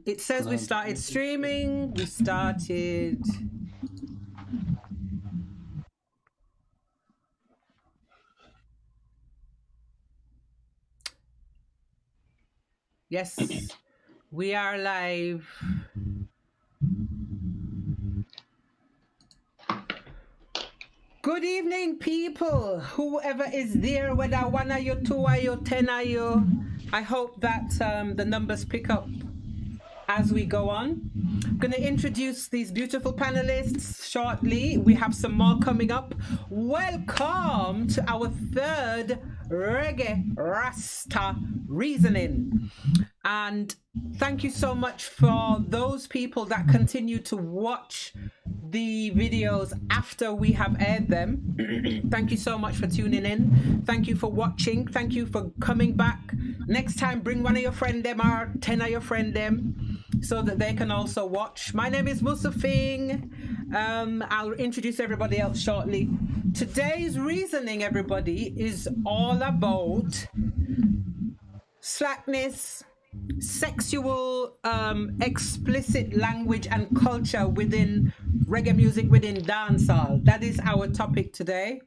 It says we started streaming. We started. Yes, we are live. Good evening, people. Whoever is there, whether one of you, two of you, 10 of you, I hope that the numbers pick up as we go on. I'm going to introduce these beautiful panelists shortly. We have some more coming up. Welcome to our third Reggae Rasta Reasoning. And thank you so much for those people that continue to watch the videos after we have aired them. Thank you so much for tuning in. Thank you for watching. Thank you for coming back. Next time, bring one of your friend them or 10 of your friend them so that they can also watch. My name is Musufing. I'll introduce everybody else shortly. Today's reasoning, everybody, is all about slackness, sexual, explicit language and culture within reggae music, within dancehall. That is our topic today.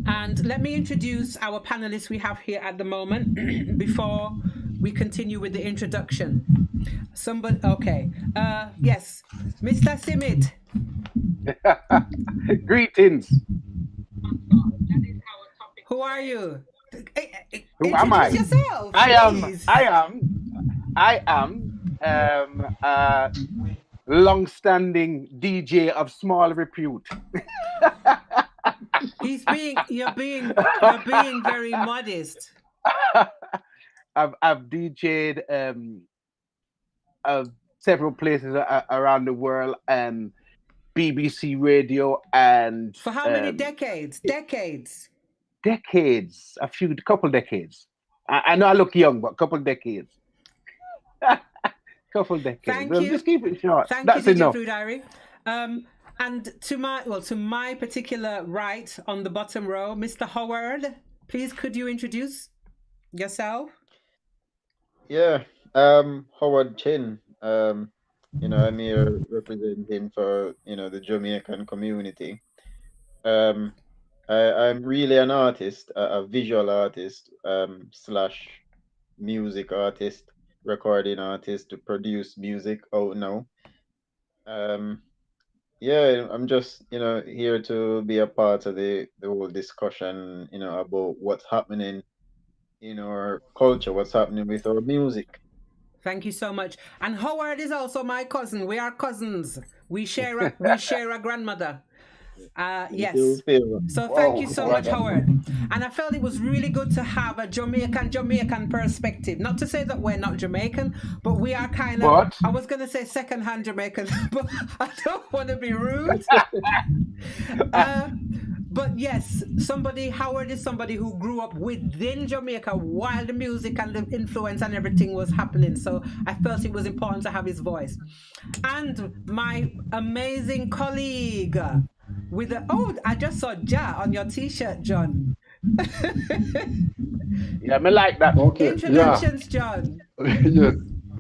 And let me introduce our panelists we have here at the moment before we continue with the introduction. Somebody, okay. Yes, Mr. Simit. Greetings. Who are you? Who am I? Introduce yourself. I am a long-standing DJ of small repute. You're being very modest. I've DJ'd several places around the world and BBC radio and for how many decades? Decades, couple decades. I know I look young, but couple decades. Couple decades. Thank you. Just keep it short. Thank That's you, enough. DJ Diary. And to my particular right on the bottom row, Mr. Howard, please could you introduce yourself? Yeah, Howard Chin. I'm here representing for the Jamaican community. I'm really an artist, a visual artist, slash music artist, recording artist to produce music out now. Yeah, I'm just here to be a part of the whole discussion, about what's happening in our culture, what's happening with our music. Thank you so much. And Howard is also my cousin. We are cousins. We share a grandmother. Yes. So thank you so much, Howard. And I felt it was really good to have a Jamaican perspective. Not to say that we're not Jamaican, but we are kind of, I was going to say second-hand Jamaican, but I don't want to be rude. But yes, Howard is somebody who grew up within Jamaica while the music and the influence and everything was happening. So I felt it was important to have his voice. And my amazing colleague with I just saw Ja on your t-shirt, John. Yeah, me like that. Okay. Introductions, John. Yes.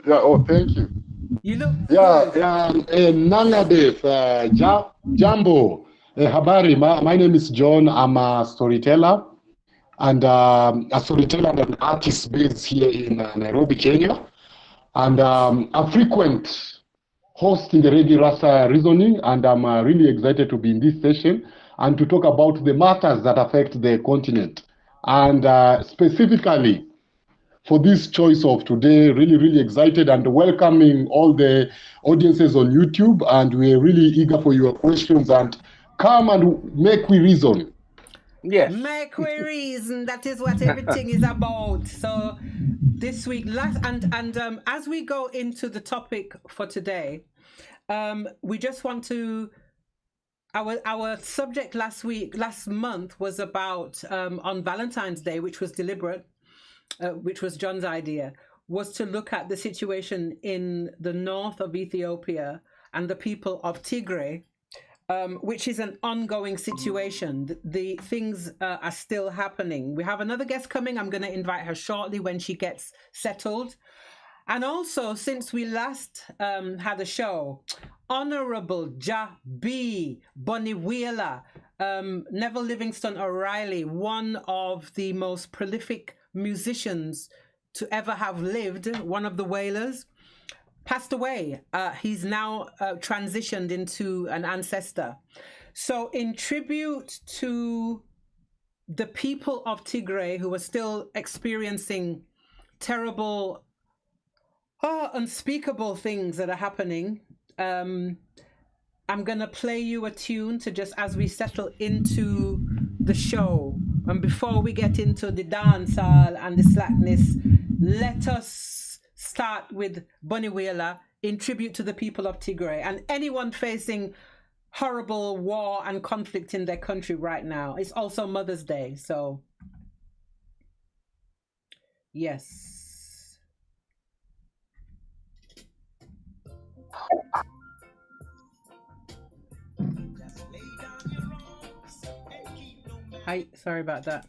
Yeah. Oh, thank you. You look good. Nangadef, Jambo. Habari. My name is John. I'm a storyteller and a storyteller and an artist based here in Nairobi, Kenya. And a frequent host in the Reggae Rasta Reasoning, and I'm really excited to be in this session and to talk about the matters that affect the continent. And specifically for this choice of today, really excited and welcoming all the audiences on YouTube, and we're really eager for your questions, and come and make we reason. Yes. Make we reason. That is what everything is about. So this week, as we go into the topic for today, we just want to. Our subject last month was about on Valentine's Day, which was deliberate, which was John's idea, was to look at the situation in the north of Ethiopia and the people of Tigray. Which is an ongoing situation. The things are still happening. We have another guest coming. I'm going to invite her shortly when she gets settled. And also, since we last had a show, Honorable Ja B, Bunny Wheeler, Neville Livingston O'Reilly, one of the most prolific musicians to ever have lived, one of the Wailers, passed away. He's now transitioned into an ancestor. So in tribute to the people of Tigray who are still experiencing terrible, unspeakable things that are happening, I'm going to play you a tune to just as we settle into the show. And before we get into the dancehall and the slackness, let us start with Bunny Wheeler in tribute to the people of Tigray and anyone facing horrible war and conflict in their country right now. It's also Mother's Day, so yes. Hi, sorry about that.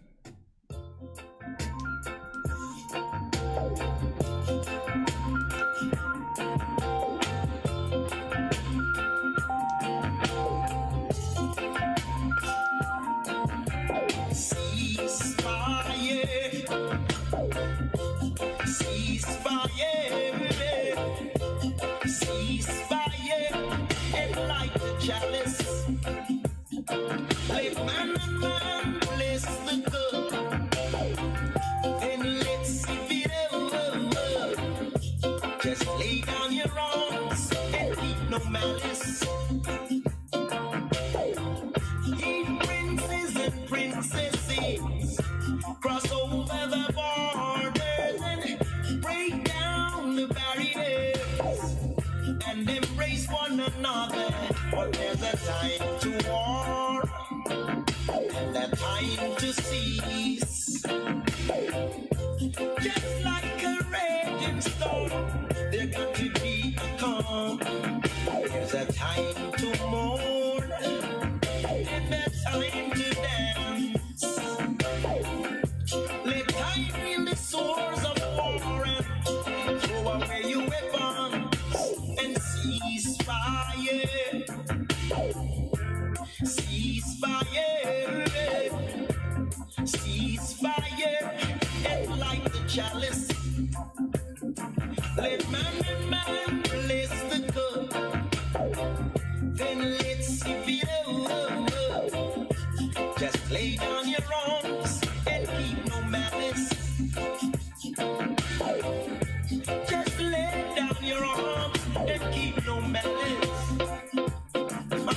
Just lay down your arms and keep no malice. Ye princes and princesses, cross over the borders and break down the barriers and embrace one another. But there's a time to war and a time to cease. Just like a raging storm, there got to be a calm. There's a time to mourn and a time to dance. Let time heal the sores of war and throw away your weapons and cease fire. Cease fire. Cease fire and light the chalice. Let man and man bless the cup. Then let's see it over. Just lay down your arms and keep no malice. Just lay down your arms and keep no malice. My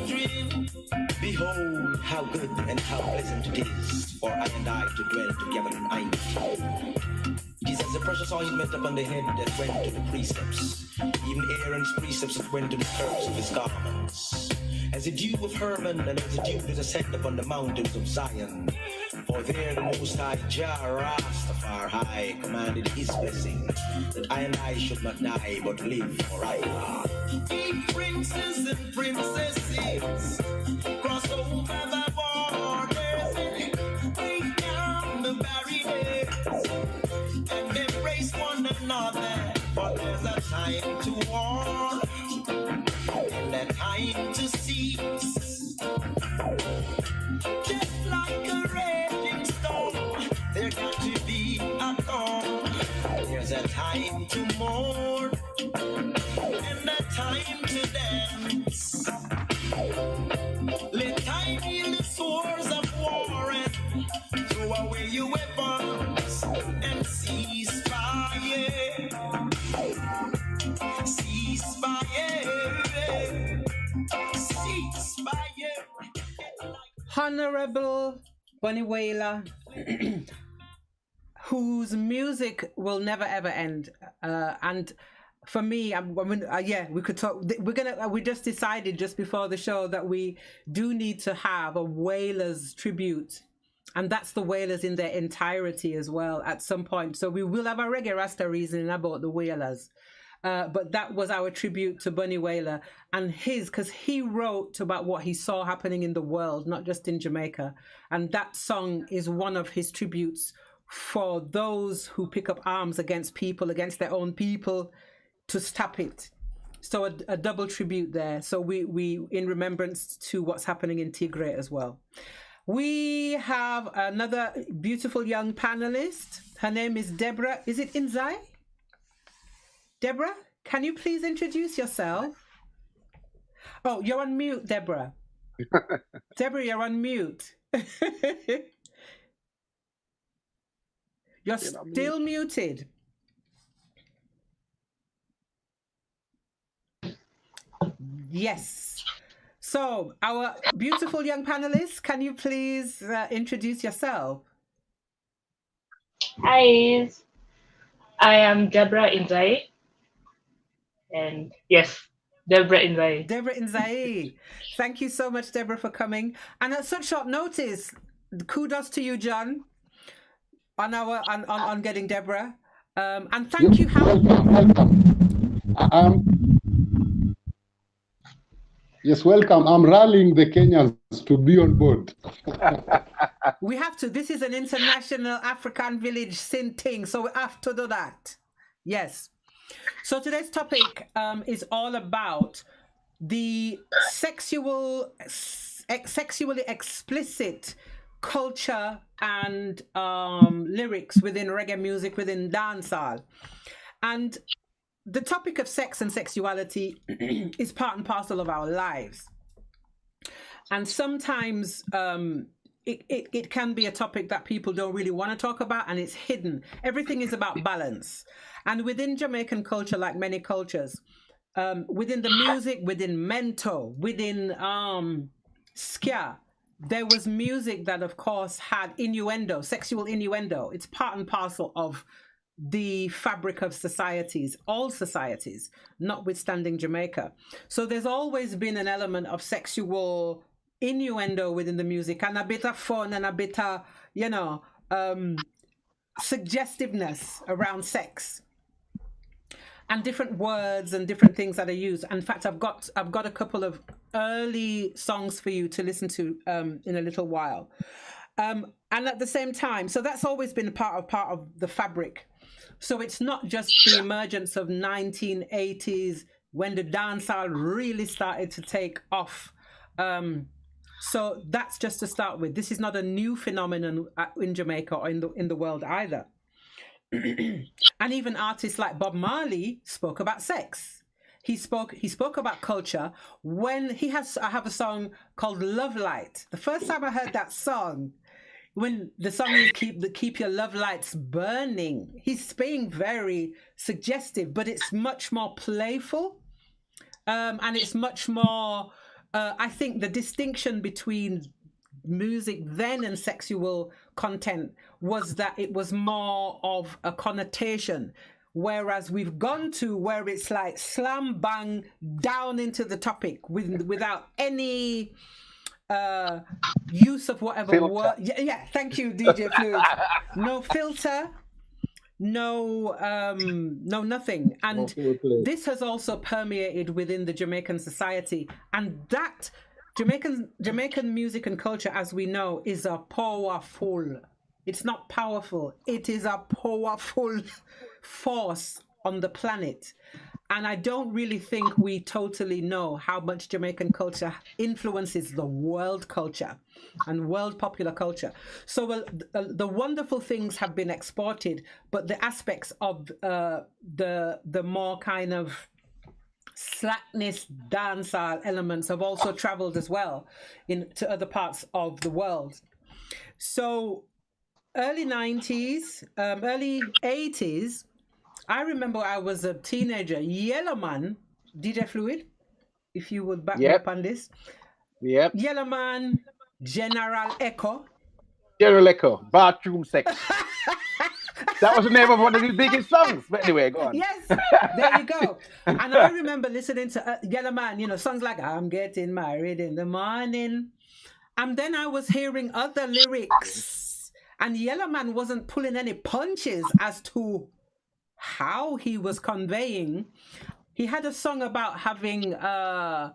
dream. Behold how good and how pleasant it is for I and I to dwell together in unity. It is as a precious ointment upon the head that went to the precepts, even Aaron's precepts that went to the skirts of his garments. As the dew of Hermon and as the dew that ascended upon the mountains of Zion. For there the Most High Jah Rastafari commanded his blessing, that I and I should not die but live forever. Ye princes and princesses, cross over the borders and break down the barriers and embrace one another. For there's a time to war and a time to cease. Just like a raging storm, there got to be a calm. There's a time to mourn and a time to dance. Let time heal the sores of war and throw away your weapons and cease fire. Cease fire. Cease fire. Honorable Bunny Wheeler, whose music will never ever end. And for me, yeah, we could talk. We just decided just before the show that we do need to have a Wailers tribute, and that's the Wailers in their entirety as well at some point. So we will have a Reggae Rasta reasoning about the Wailers. But that was our tribute to Bunny Wheeler and because he wrote about what he saw happening in the world, not just in Jamaica. And that song is one of his tributes for those who pick up arms against people, against their own people, to stop it. So a double tribute there. So we in remembrance to what's happening in Tigray as well. We have another beautiful young panelist. Her name is Deborah. Is it Inzai? Deborah, can you please introduce yourself? Oh, you're on mute, Deborah. Deborah, you're on mute. You're still muted. Yes. So, our beautiful young panelists, can you please introduce yourself? Hi, I am Deborah Inzai. And yes, Deborah Inzai. Deborah Inzai. Thank you so much, Deborah, for coming. And at such short notice, kudos to you, John, on getting Deborah. And thank you. Yes, welcome. I'm rallying the Kenyans to be on board. We have to. This is an international African village sin thing, so we have to do that. Yes. So today's topic is all about the sexually explicit culture and lyrics within reggae music, within dancehall. And the topic of sex and sexuality is part and parcel of our lives. And sometimes it can be a topic that people don't really want to talk about, and it's hidden. Everything is about balance. And within Jamaican culture, like many cultures, within the music, within mento, within ska, there was music that, of course, had innuendo, sexual innuendo. It's part and parcel of the fabric of societies, all societies, notwithstanding Jamaica. So there's always been an element of sexual innuendo within the music, and a bit of fun and a bit of, suggestiveness around sex, and different words and different things that are used. In fact, I've got a couple of early songs for you to listen to in a little while. And at the same time, so that's always been part of the fabric. So it's not just the emergence of 1980s when the dancehall really started to take off. So that's just to start with. This is not a new phenomenon in Jamaica or in the world either. And even artists like Bob Marley spoke about sex. He spoke about culture when I have a song called Love Light. The first time I heard that song, when the song is keep your love lights burning, he's being very suggestive, but it's much more playful, and it's much more. I think the distinction between music then and sexual content was that it was more of a connotation, whereas we've gone to where it's like slam bang down into the topic without any use of whatever word. Yeah, thank you, DJ Fluid. No filter, no nothing. And this has also permeated within the Jamaican society, and that Jamaican music and culture, as we know, is a powerful. It's not powerful. It is a powerful force on the planet. And I don't really think we totally know how much Jamaican culture influences the world culture and world popular culture. So the wonderful things have been exported, but the aspects of the more kind of slackness dancehall elements have also traveled as well to other parts of the world. So early 90s, early 80s, I remember I was a teenager. Yellow Man, DJ Fluid, if you would back me up on this. Yep. Yellow Man, General Echo. General Echo, Bathroom Sex. That was the name of one of his biggest songs. But anyway, go on. Yes, there you go. And I remember listening to Yellow Man, songs like I'm getting married in the morning. And then I was hearing other lyrics. And Yellow Man wasn't pulling any punches as to how he was conveying. He had a song about having can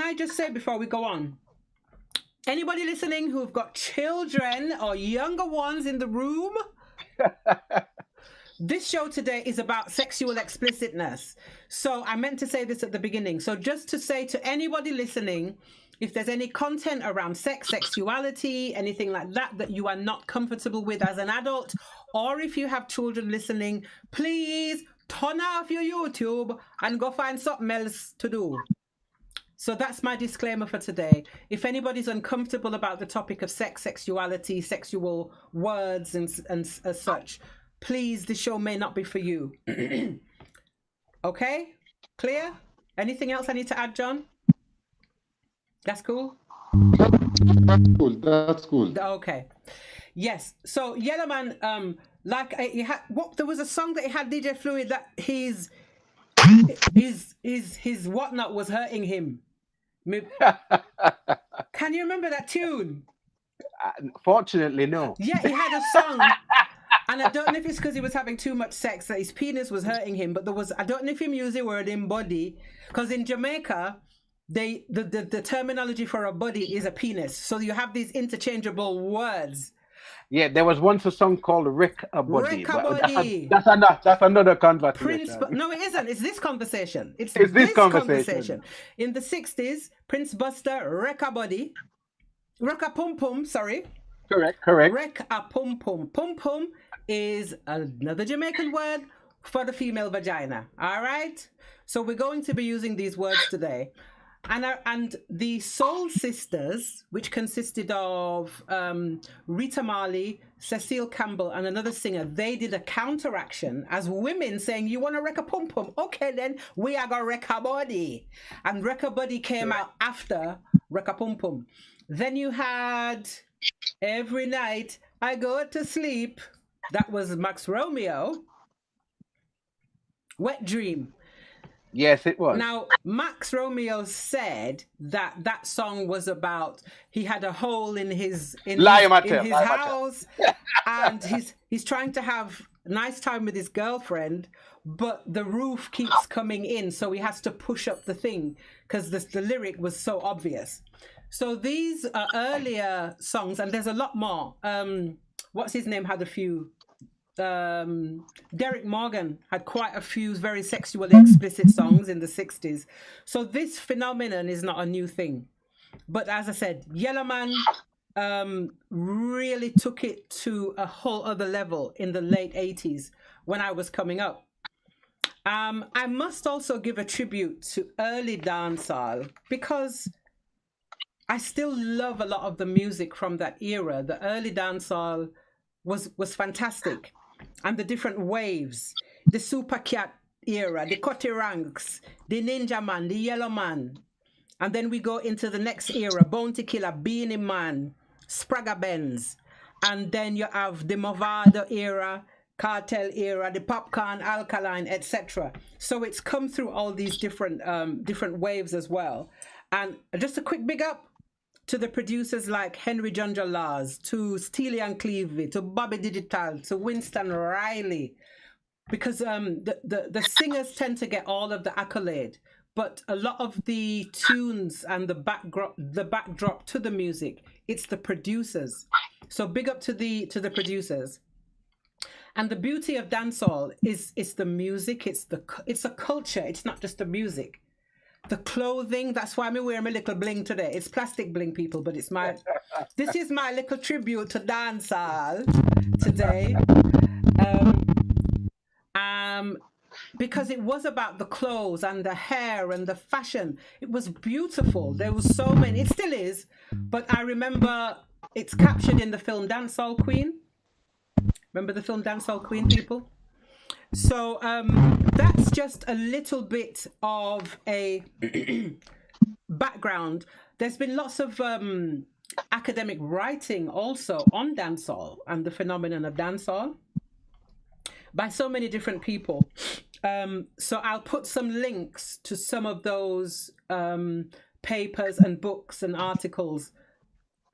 I just say before we go on, Anybody listening who've got children or younger ones in the room? This show today is about sexual explicitness. So I meant to say this at the beginning. So just to say to anybody listening, if there's any content around sex, sexuality, anything like that, that you are not comfortable with as an adult, or if you have children listening, please turn off your YouTube and go find something else to do. So that's my disclaimer for today. If anybody's uncomfortable about the topic of sex, sexuality, sexual words and as such, please, the show may not be for you. Okay? Clear? Anything else I need to add, John? That's cool? That's cool. That's cool. Okay. Yes. So Yellowman, like he had, there was a song that he had DJ Fluid that his whatnot was hurting him. Can you remember that tune? Fortunately, no. Yeah, he had a song. And I don't know if it's because he was having too much sex that his penis was hurting him, but I don't know if he used the word in body, because in Jamaica, the terminology for a body is a penis. So you have these interchangeable words. Yeah, there was once a song called Rick-a-Body. Rick-a-Body. That's another conversation. No, it isn't. It's this conversation. It's this conversation. In the 60s, Prince Buster, Rick-a-Body. Rick-a-pum-pum, sorry. Correct. Rick-a-pum-pum. Pum-pum is another Jamaican word for the female vagina. All right? So we're going to be using these words today. And the Soul Sisters, which consisted of Rita Marley, Cecile Campbell, and another singer, they did a counteraction as women saying, you want to wreck a pum-pum? Okay, then we are going to wreck a body. And wreck a body came out after wreck a pum-pum. Then you had Every Night I Go to Sleep. That was Max Romeo. Wet Dream. Yes, it was. Now, Max Romeo said that song was about he had a hole in his house, and he's trying to have a nice time with his girlfriend, but the roof keeps coming in, so he has to push up the thing because the lyric was so obvious. So these are earlier songs, and there's a lot more. What's his name had a few. Derek Morgan had quite a few very sexually explicit songs in the 60s. So this phenomenon is not a new thing. But as I said, Yellowman really took it to a whole other level in the late 80s when I was coming up. I must also give a tribute to early dancehall because I still love a lot of the music from that era. The early dancehall was fantastic. And the different waves, the Super Cat era, the Cutty Ranks, the Ninja Man, the Yellow Man. And then we go into the next era, Bounty Killer, Beanie Man, Spragga Benz. And then you have the Movado era, Cartel era, the Popcorn, Alkaline, etc. So it's come through all these different waves as well. And just a quick big up to the producers like Henry Junja Laws, to Steely and Clevey, to Bobby Digital, to Winston Riley, because the singers tend to get all of the accolade, but a lot of the tunes and the backdrop to the music, it's the producers. So big up to the producers. And the beauty of dancehall is the music, it's a culture, it's not just the music. The clothing, that's why I'm wearing my little bling today. It's plastic bling, people, but it's this is my little tribute to dancehall today. Because it was about the clothes and the hair and the fashion. It was beautiful. There was so many, it still is, but I remember it's captured in the film Dancehall Queen. Remember the film Dancehall Queen, people? So that's just a little bit of a background. There's been lots of academic writing also on dancehall and the phenomenon of dancehall by so many different people. So I'll put some links to some of those papers and books and articles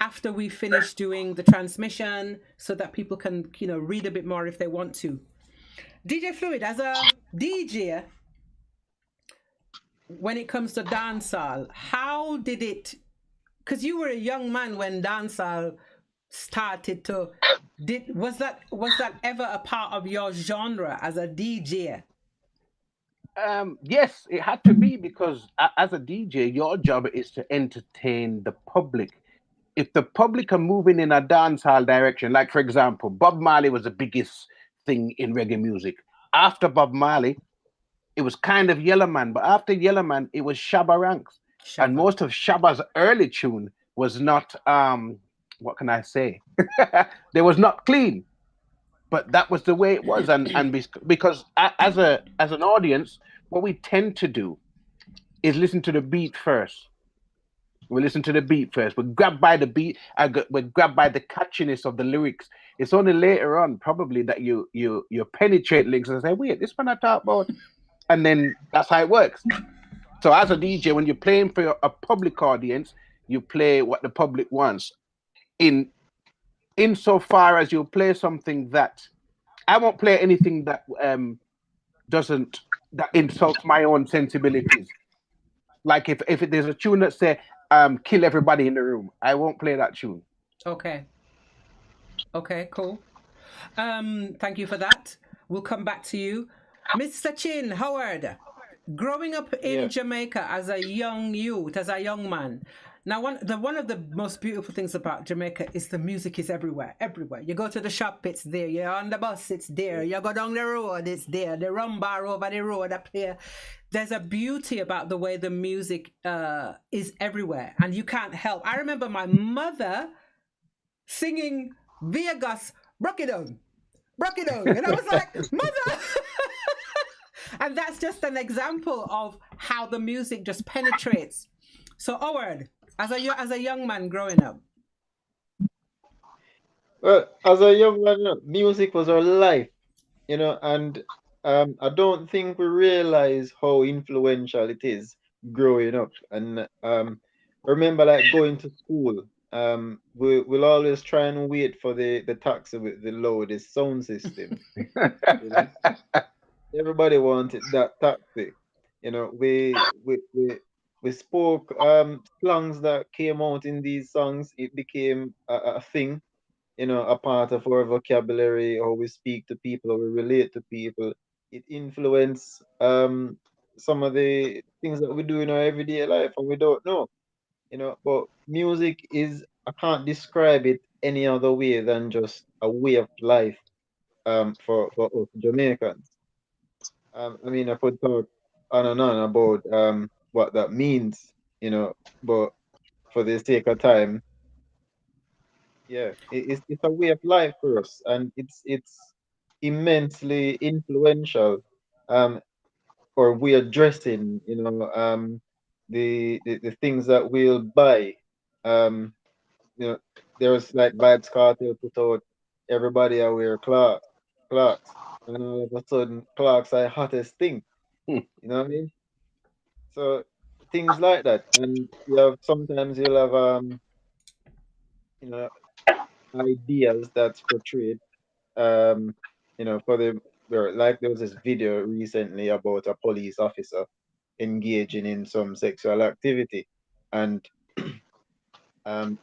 after we finish doing the transmission so that people can, read a bit more if they want to. DJ Fluid, as a DJ, when it comes to dancehall, how did it because you were a young man when dancehall started to. Was that ever a part of your genre as a DJ? Yes, it had to be because as a DJ, your job is to entertain the public. If the public are moving in a dancehall direction, like for example, Bob Marley was the biggest thing in reggae music. After Bob Marley, it was kind of Yellow Man, but after Yellow Man, it was Shabba Ranks. And Shabba. most of Shabba's early tune was not what can I say? They was not clean, but that was the way it was. Because as an audience, what we tend to do is listen to the beat first. We listen to the beat first. We're grabbed by the beat. We're grabbed by the catchiness of the lyrics. It's only later on, probably, that you penetrate lyrics and say, "Wait, this one I talk about," and then that's how it works. So, as a DJ, when you're playing for a public audience, you play what the public wants. Insofar as you play something that I won't play anything that that insults my own sensibilities. Like if there's a tune that say kill everybody in the room, I won't play that tune. Okay, cool. Thank you for that. We'll come back to you. Mr. Chin, Howard, growing up in Jamaica as a young youth, as a young man. Now, one of the most beautiful things about Jamaica is the music is everywhere. You go to the shop, it's there. You're on the bus, it's there. You go down the road, it's there. The rum bar over the road up here. There's a beauty about the way the music is everywhere, and you can't help. I remember my mother singing Vegas, Brock it down. And I was like, Mother! And that's just an example of how the music just penetrates. So, Howard, as a young man growing up. Well, as a young man, music was our life, and I don't think we realize how influential it is growing up. And remember, like going to school, we'll always try and wait for the taxi with the loudest sound system. Everybody wanted that taxi. We spoke slangs that came out in these songs. It became a thing, a part of our vocabulary, how we speak to people, how we relate to people. It influenced some of the things that we do in our everyday life and we don't know. But music is, I can't describe it any other way than just a way of life for us Jamaicans. I mean, I could talk on and on about what that means, but for the sake of time, it's a way of life for us, and it's immensely influential. For we are dressing, the things that we'll buy. There's like Vibes Cartel put out everybody I wear Clarks, and all of a sudden Clarks are the hottest thing. You know what I mean? So things like that, and sometimes you'll have ideas that's portrayed for like there was this video recently about a police officer engaging in some sexual activity, and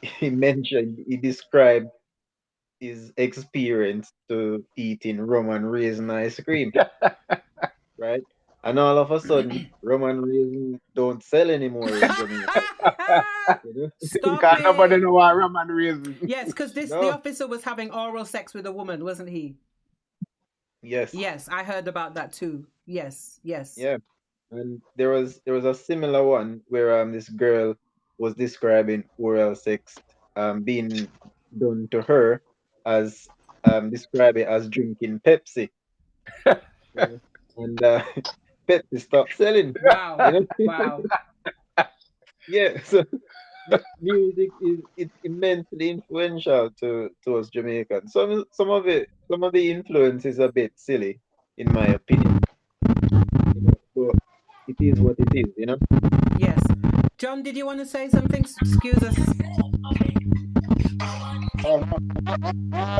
he described his experience to eating rum and raisin ice cream, right? And all of a sudden, rum and raisin don't sell anymore in Jamaica. Stop Nobody it. know what rum and raisin. Yes, because the officer was having oral sex with a woman, wasn't he? Yes, I heard about that too. Yes. Yeah, and there was a similar one where this girl was describing oral sex being done to her as describe it as drinking Pepsi. And Pepsi stopped selling. Wow. Yeah, so music it's immensely influential to us Jamaicans. Some of the influence is a bit silly, in my opinion. But it is what it is, Yes. John, did you want to say something? Excuse us.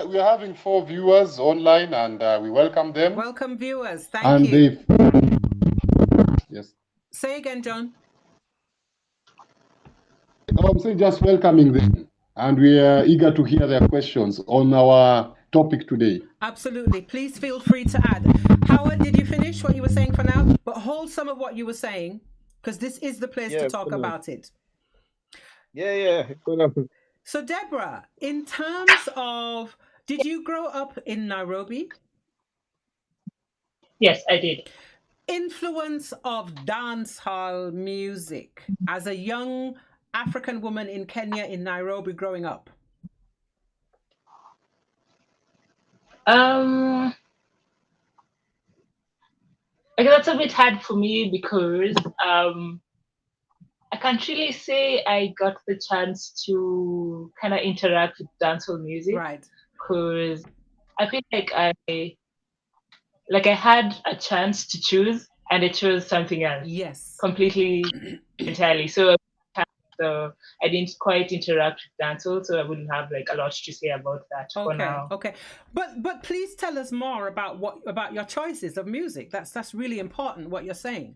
We're having 4 viewers online, and we welcome them. Welcome, viewers. Thank you. Yes. Say again, John. Oh, I'm saying just welcoming them. And we are eager to hear their questions on our topic today. Absolutely. Please feel free to add. Howard, did you finish what you were saying for now? But hold some of what you were saying, because this is the place to talk about it. Yeah. So, Deborah, in terms of, did you grow up in Nairobi? Yes, I did. Influence of dancehall music as a young African woman in Kenya, in Nairobi, growing up? I guess that's a bit hard for me because I can't really say I got the chance to kind of interact with dancehall music, Right. because I feel like I had a chance to choose and I chose something else. Yes. Completely entirely. So I didn't quite interact with dancehall, so I wouldn't have like a lot to say about that for now. Okay. But please tell us more about your choices of music. That's really important what you're saying.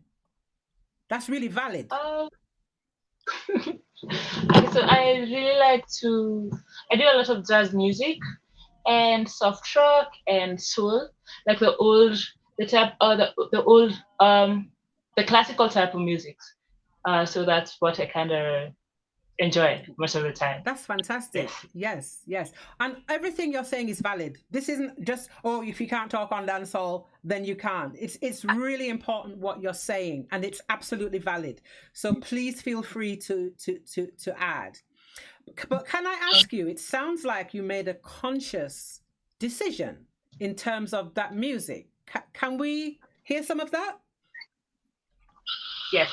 That's really valid. So I really I do a lot of jazz music and soft rock and soul, like the classical type of music. So that's what I kind of enjoy most of the time. That's fantastic. Yes. And everything you're saying is valid. This isn't just, oh, if you can't talk on dancehall, then you can't. It's really important what you're saying, and it's absolutely valid. So please feel free to add. But can I ask you, it sounds like you made a conscious decision in terms of that music. Can we hear some of that? Yes.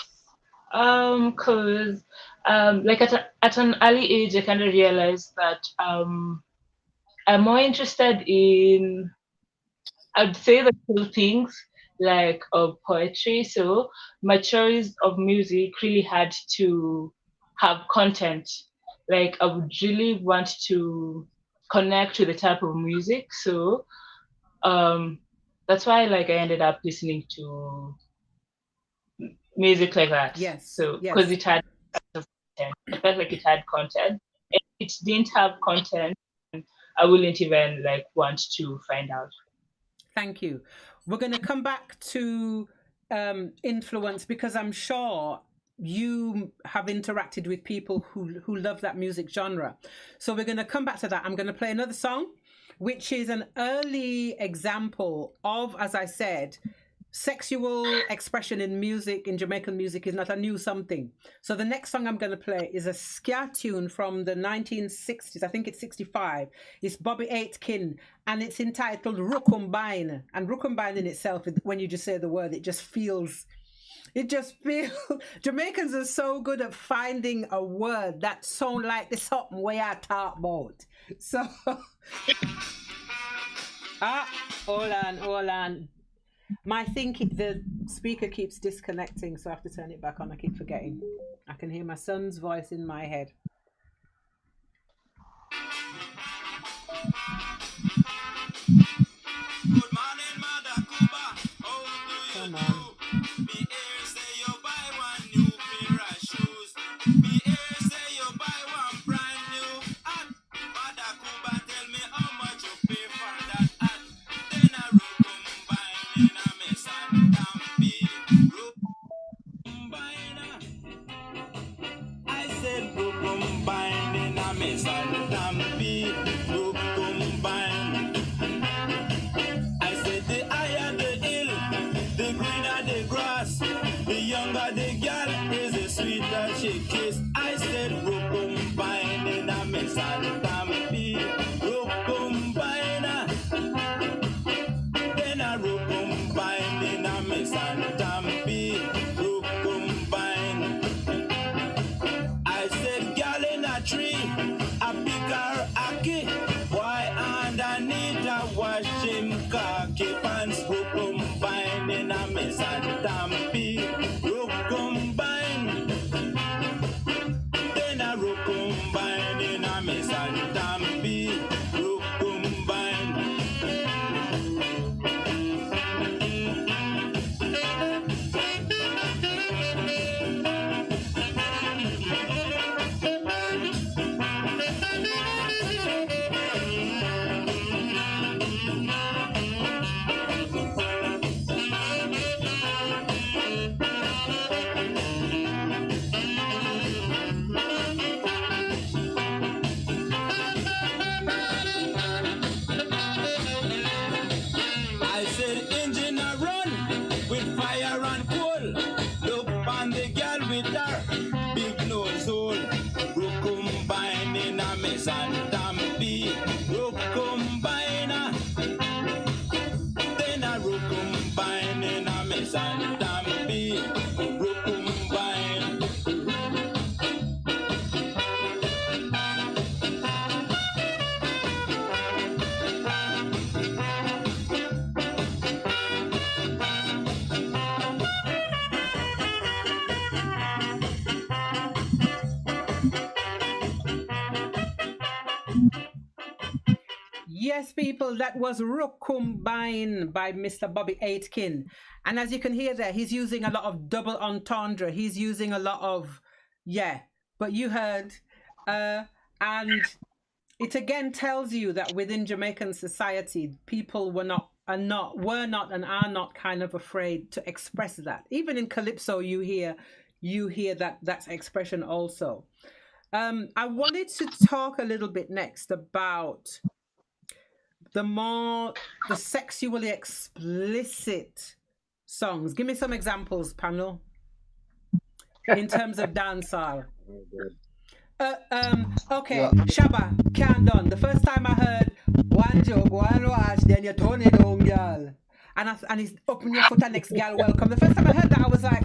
Because at an early age, I kind of realized that I'm more interested in, I'd say, the cool things like poetry. So my choice of music really had to have content. Like I would really want to connect to the type of music. So that's why I ended up listening to music like that. Yes. So because it had content, I felt like it had content. If it didn't have content, I wouldn't even want to find out. Thank you. We're going to come back to influence, because I'm sure you have interacted with people who love that music genre. So we're going to come back to that. I'm going to play another song, which is an early example of, as I said, sexual expression in music, in Jamaican music, is not a new something. So the next song I'm going to play is a ska tune from the 1960s. I think it's 65. It's Bobby Aitken, and it's entitled Rukumbine. And Rukumbine in itself, when you just say the word, it just feels, Jamaicans are so good at finding a word that sound like the something way I talk about. So, hold on. The speaker keeps disconnecting, so I have to turn it back on. I keep forgetting. I can hear my son's voice in my head. Good morning, Mother Cuba. How do you do? Me ear say you buy one new pair of shoes. Me ear say you buy one brand new hat. Mother Cuba, tell me how much you pay for that hat. Then I combine in a mess and tampi. I said combine in a mess and tampi. Combine. I said the higher the hill, the greener the grass, the younger the girl is the sweeter she kiss. I said combine in a mess and tampi. Combine. Then I combine in a mess and tampi. Combine. I said girl in a tree, a pick her aki. Why underneath a wash him khaki pants. Combine in a mess and tampi. Combine. Then I combine in a mess and tampi. Combine. engine a run with fire and coal. Look on the girl with her big nose hole. Rook combine in a mess and tampi. Rook combine then a rook combine in a mess and tampi. Rook combine. Yes, people, that was Rook Combine by Mr. Bobby Aitken. And as you can hear there, he's using a lot of double entendre. He's using a lot of, yeah, but you heard. And it again tells you that within Jamaican society, people were not and are not kind of afraid to express that. Even in Calypso, you hear that expression also. I wanted to talk a little bit next about the sexually explicit songs. Give me some examples, panel, in terms of dancehall. Okay, Yeah. Shabba, Can Done. The first time I heard one joke, one watch, then you turn it on, girl. And he's open your foot and next girl welcome. The first time I heard that, I was like,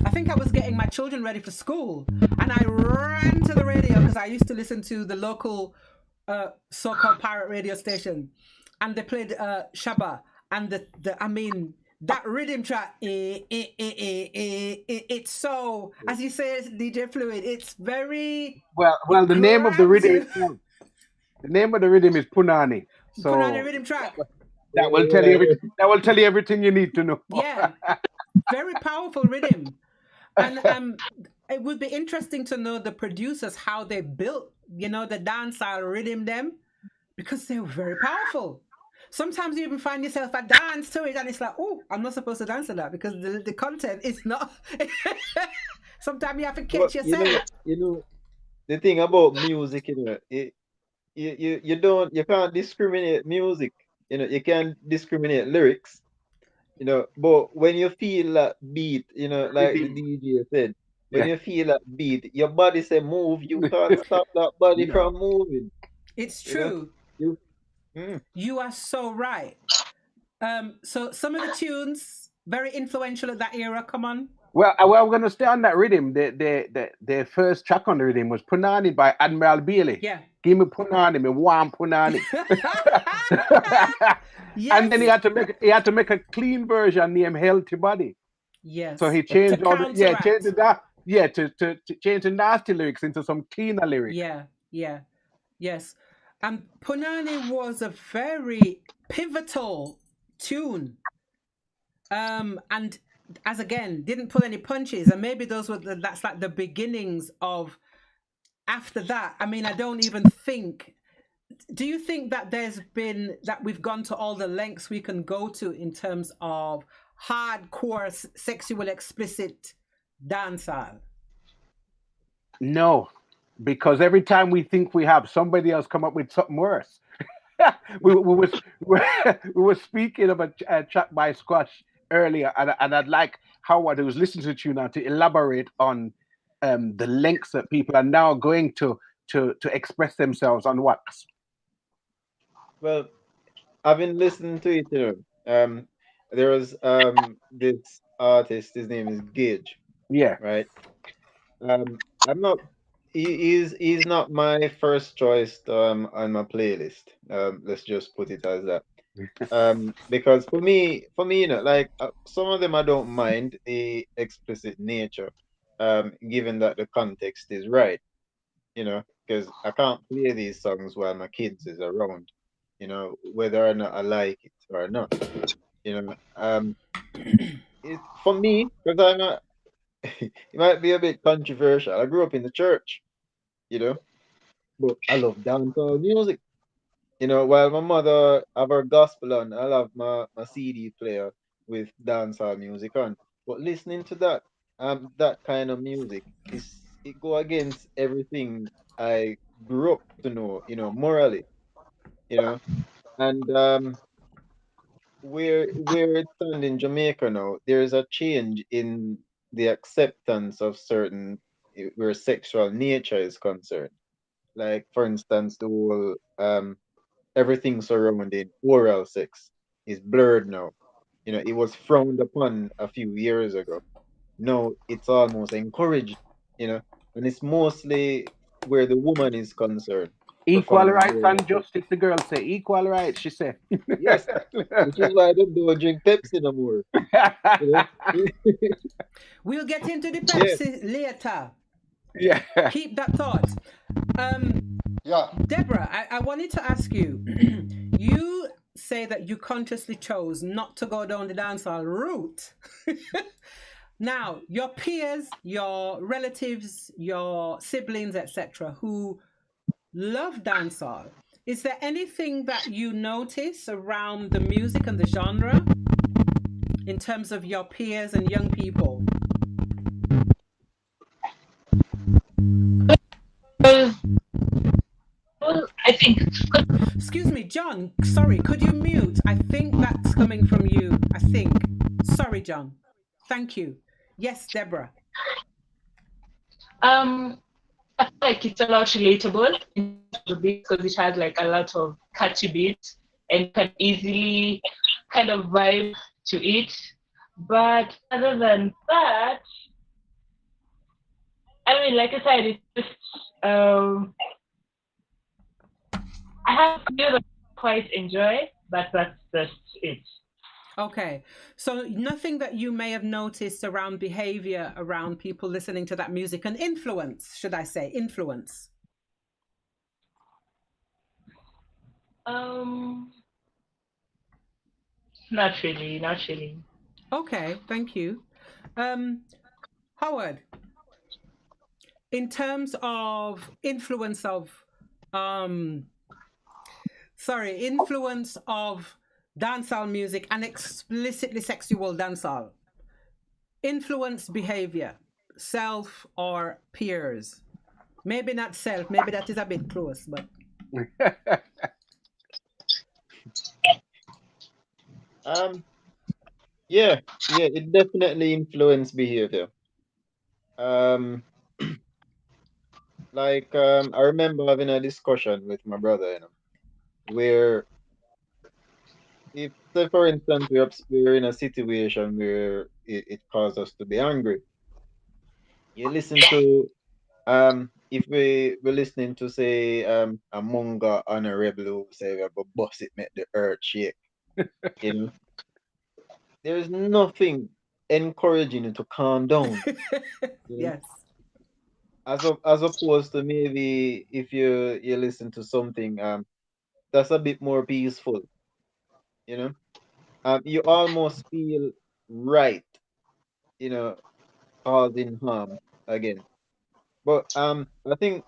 I think I was getting my children ready for school. And I ran to the radio because I used to listen to the local so-called pirate radio station. And they played Shabba. And that rhythm track, it's so, as you say, DJ Fluid, it's very well. The name of the rhythm, the name of the rhythm is Punani. So Punani rhythm track. that will tell you everything. That will tell you everything you need to know. Yeah, very powerful rhythm, and it would be interesting to know the producers how they built, the dancehall rhythm them, because they were very powerful. Sometimes you even find yourself a dance to it, and it's like, oh, I'm not supposed to dance to that because the content is not. Sometimes you have to catch yourself. The thing about music, you can't discriminate music. You can discriminate lyrics. But when you feel that beat, like the DJ said, when you feel that beat, your body say move, you can't stop that body from moving. It's true. You are so right. So some of the tunes very influential at that era. Come on. Well, we're going to stay on that rhythm. The first track on the rhythm was Punani by Admiral Bailey. Yeah. Give me Punani, me want Punani. Yes. And then he had to make a clean version named Healthy Body. Yes. So he changed to change the nasty lyrics into some cleaner lyrics. Yeah. Yes. And Punani was a very pivotal tune. And as again, didn't pull any punches, and maybe that's like the beginnings of. After that, I don't even think. Do you think that we've gone to all the lengths we can go to in terms of hardcore sexual explicit dancehall? No, because every time we think we have, somebody else come up with something worse. we were speaking of a track by Squash earlier, and I'd like Howard, who was listening to you now, to elaborate on the lengths that people are now going to express themselves on wax. Well, I've been listening to it. There was this artist. His name is Gage. Yeah. Right. I'm not. He's not my first choice on my playlist. Let's just put it as that. Because for me, like some of them I don't mind the explicit nature, given that the context is right. Because I can't play these songs while my kids is around. Whether or not I like it or not. For me, because I'm a, it might be a bit controversial. I grew up in the church, but I love dancehall music. While my mother have her gospel on, I love my CD player with dancehall music on. But listening to that kind of music it go against everything I grew up to know, morally, and where it's stand in Jamaica now, there's a change in the acceptance of certain where sexual nature is concerned. Like for instance, the whole everything surrounding oral sex is blurred now. You know, it was frowned upon a few years ago. Now it's almost encouraged, you know, and it's mostly where the woman is concerned, Equal performing rights oral and sex. justice, the girl say. Equal rights, she say. Yes, which is why they don't drink Pepsi no more. You know? We'll get into the Yeah. Pepsi later. Yeah. Keep that thought. Yeah. Deborah, I wanted to ask you. You say that you consciously chose not to go down the dancehall route. Now, your peers, your relatives, your siblings, etc., who love dancehall, is there anything that you notice around the music and the genre in terms of your peers and young people? Well, I think. Excuse me, John. Sorry, could you mute? I think that's coming from you. I think. Sorry, John. Thank you. Yes, Deborah. I feel like it's a lot relatable because it has like a lot of catchy beats and can easily kind of vibe to it. But other than that, I mean, like I said, it's just I have a few that I quite enjoy, but that's just it. Okay. So nothing that you may have noticed around behavior around people listening to that music and influence, should I say, influence? Not really, not really. Okay, thank you. Howard, in terms of influence of influence of dancehall music and explicitly sexual dancehall, influence behavior, self or peers. Maybe not self, maybe that is a bit close, but Yeah, it definitely influenced behavior. I remember having a discussion with my brother, you know, where if say for instance we're in a situation where it caused us to be angry, you listen to if we're listening to say a manga on a rebel who say we go bust it make the earth shake, you know, there's nothing encouraging you to calm down. You know? yes. As opposed to maybe if you listen to something that's a bit more peaceful, you know, you almost feel right, you know, causing harm again. But I think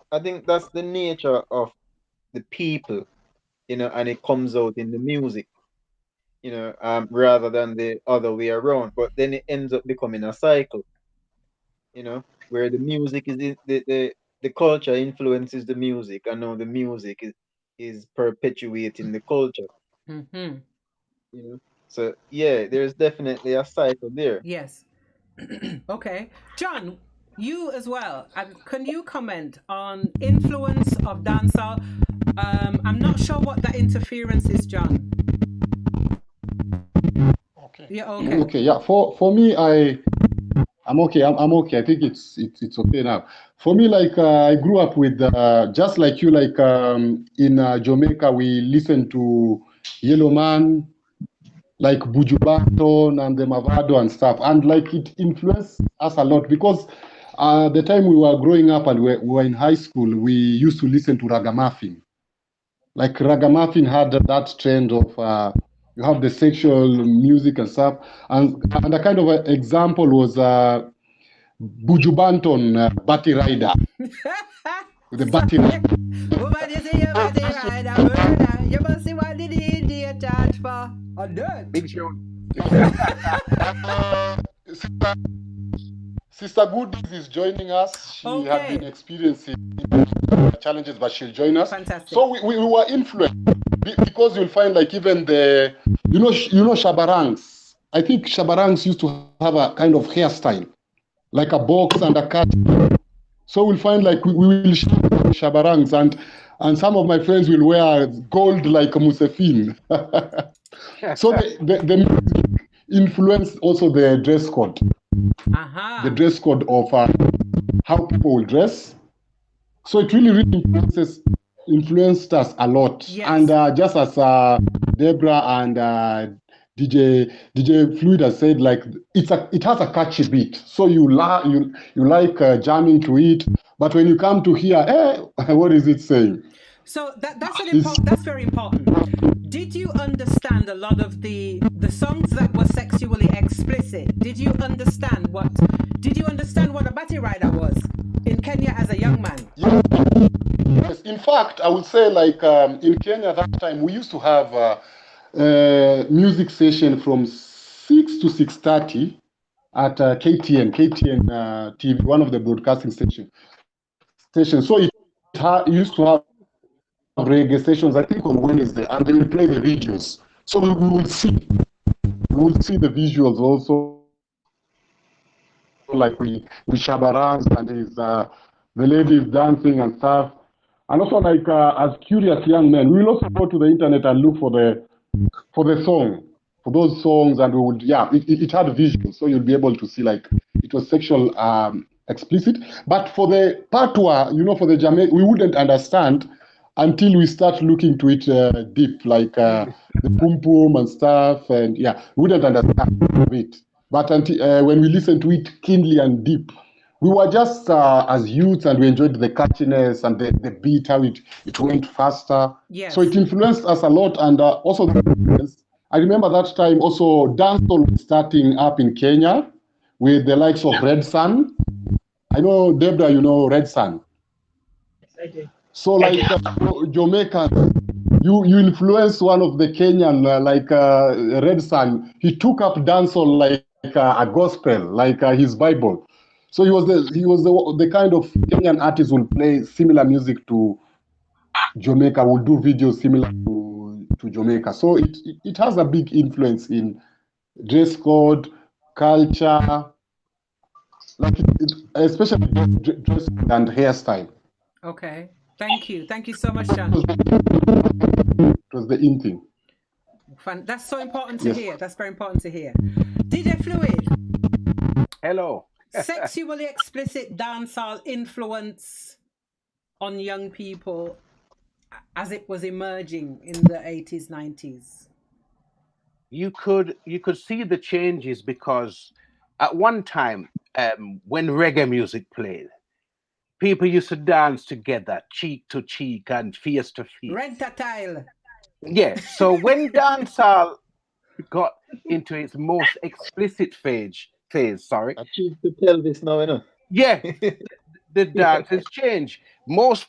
that's the nature of the people, you know, and it comes out in the music, you know, rather than the other way around. But then it ends up becoming a cycle, you know, where the music is the culture influences the music, and now the music is perpetuating the culture, Mm-hmm. you know. So yeah, there's definitely a cycle there. Yes. Okay. John, you as well. Can you comment on influence of dancehall? I'm not sure what that interference is, John. Okay. Yeah, okay. Okay. Yeah. For me, I'm okay. I'm okay. I think it's okay now. For me, like I grew up with just like you, like in Jamaica, we listen to Yellow Man, like Buju Banton and the Mavado and stuff, and like it influenced us a lot because the time we were growing up and we were in high school, we used to listen to ragamuffin. Like ragamuffin had that trend of you have the sexual music and stuff, and a kind of an example was Buju Banton, Batty Rider, the Batty Rider. Woman, you see your body ride a murder. You must see what did the Indian charge for? A dirt. Big tune. Sister Goodies is joining us. She Okay. had been experiencing challenges, but she'll join us. Fantastic. So we were influenced. because you'll find like even the, you know shabarangs. I think shabarangs used to have a kind of hairstyle, like a box and a cut. So we'll find like we will shabarangs, and some of my friends will wear gold like Musufing. So the music influenced also the dress code. The dress code of how people will dress. So it really influenced us a lot. Yes. And just as Debra and DJ Fluid has said, like it has a catchy beat, so you like jamming to it. But when you come to hear, what is it saying? So that's very important. Did you understand a lot of the songs that were sexually explicit? Did you understand what a Batty Rider was in Kenya as a young man? Yes. In fact, I would say like in Kenya at that time we used to have music session from 6 to 6:30 at KTN TV, one of the broadcasting stations. So it used to have reggae stations, I think on Wednesday, and they will play the videos. So we will see the visuals also, like we shabarans and the ladies dancing and stuff. And also like as curious young men, we will also go to the internet and look for the song, for those songs, and we would it had visuals, so you'll be able to see like it was sexual explicit. But for the patois, for the Jamaican, we wouldn't understand until we start looking to it deep, like the pum pum and stuff, and we wouldn't understand it. But until when we listened to it keenly and deep, we were just as youths, and we enjoyed the catchiness and the beat, how it went faster. Yes. So it influenced us a lot, and also I remember that time also dancehall was starting up in Kenya with the likes of Red Sun. I know, Debra, you know Red Sun. Yes, I do. So like Jamaican, you influenced one of the Kenyan Red Sun. He took up dancehall like a gospel, like his Bible. So he was the kind of Kenyan artist who will play similar music to Jamaica, will do videos similar to Jamaica. So it has a big influence in dress code, culture, like especially dress code and hairstyle. Okay. Thank you so much, John. It was the in thing. Fun. That's so important to hear. That's very important to hear. DJ Fluid. Hello. Sexually explicit dancehall influence on young people as it was emerging in the 80s, 90s. You could see the changes because at one time, when reggae music played, people used to dance together, cheek to cheek and face to face. Rentatile. Yeah. So when dancehall got into its most explicit phase, sorry. I choose to tell this now, you know. Yeah, the dances change. Most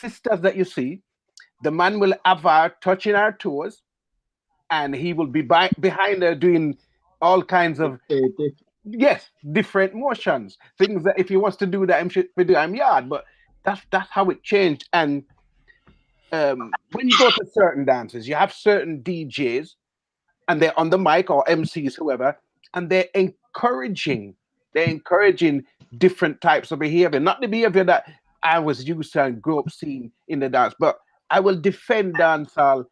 sisters that you see, the man will have her touching her toes, and he will be behind her doing all kinds of different motions, things that if he wants to do that, I'm should do I'm yard. But that's how it changed. And when you go to certain dances, you have certain DJs, and they're on the mic or MCs, whoever, and they're encouraging different types of behavior, not the behavior that I was used to and grew up seeing in the dance, but I will defend dancehall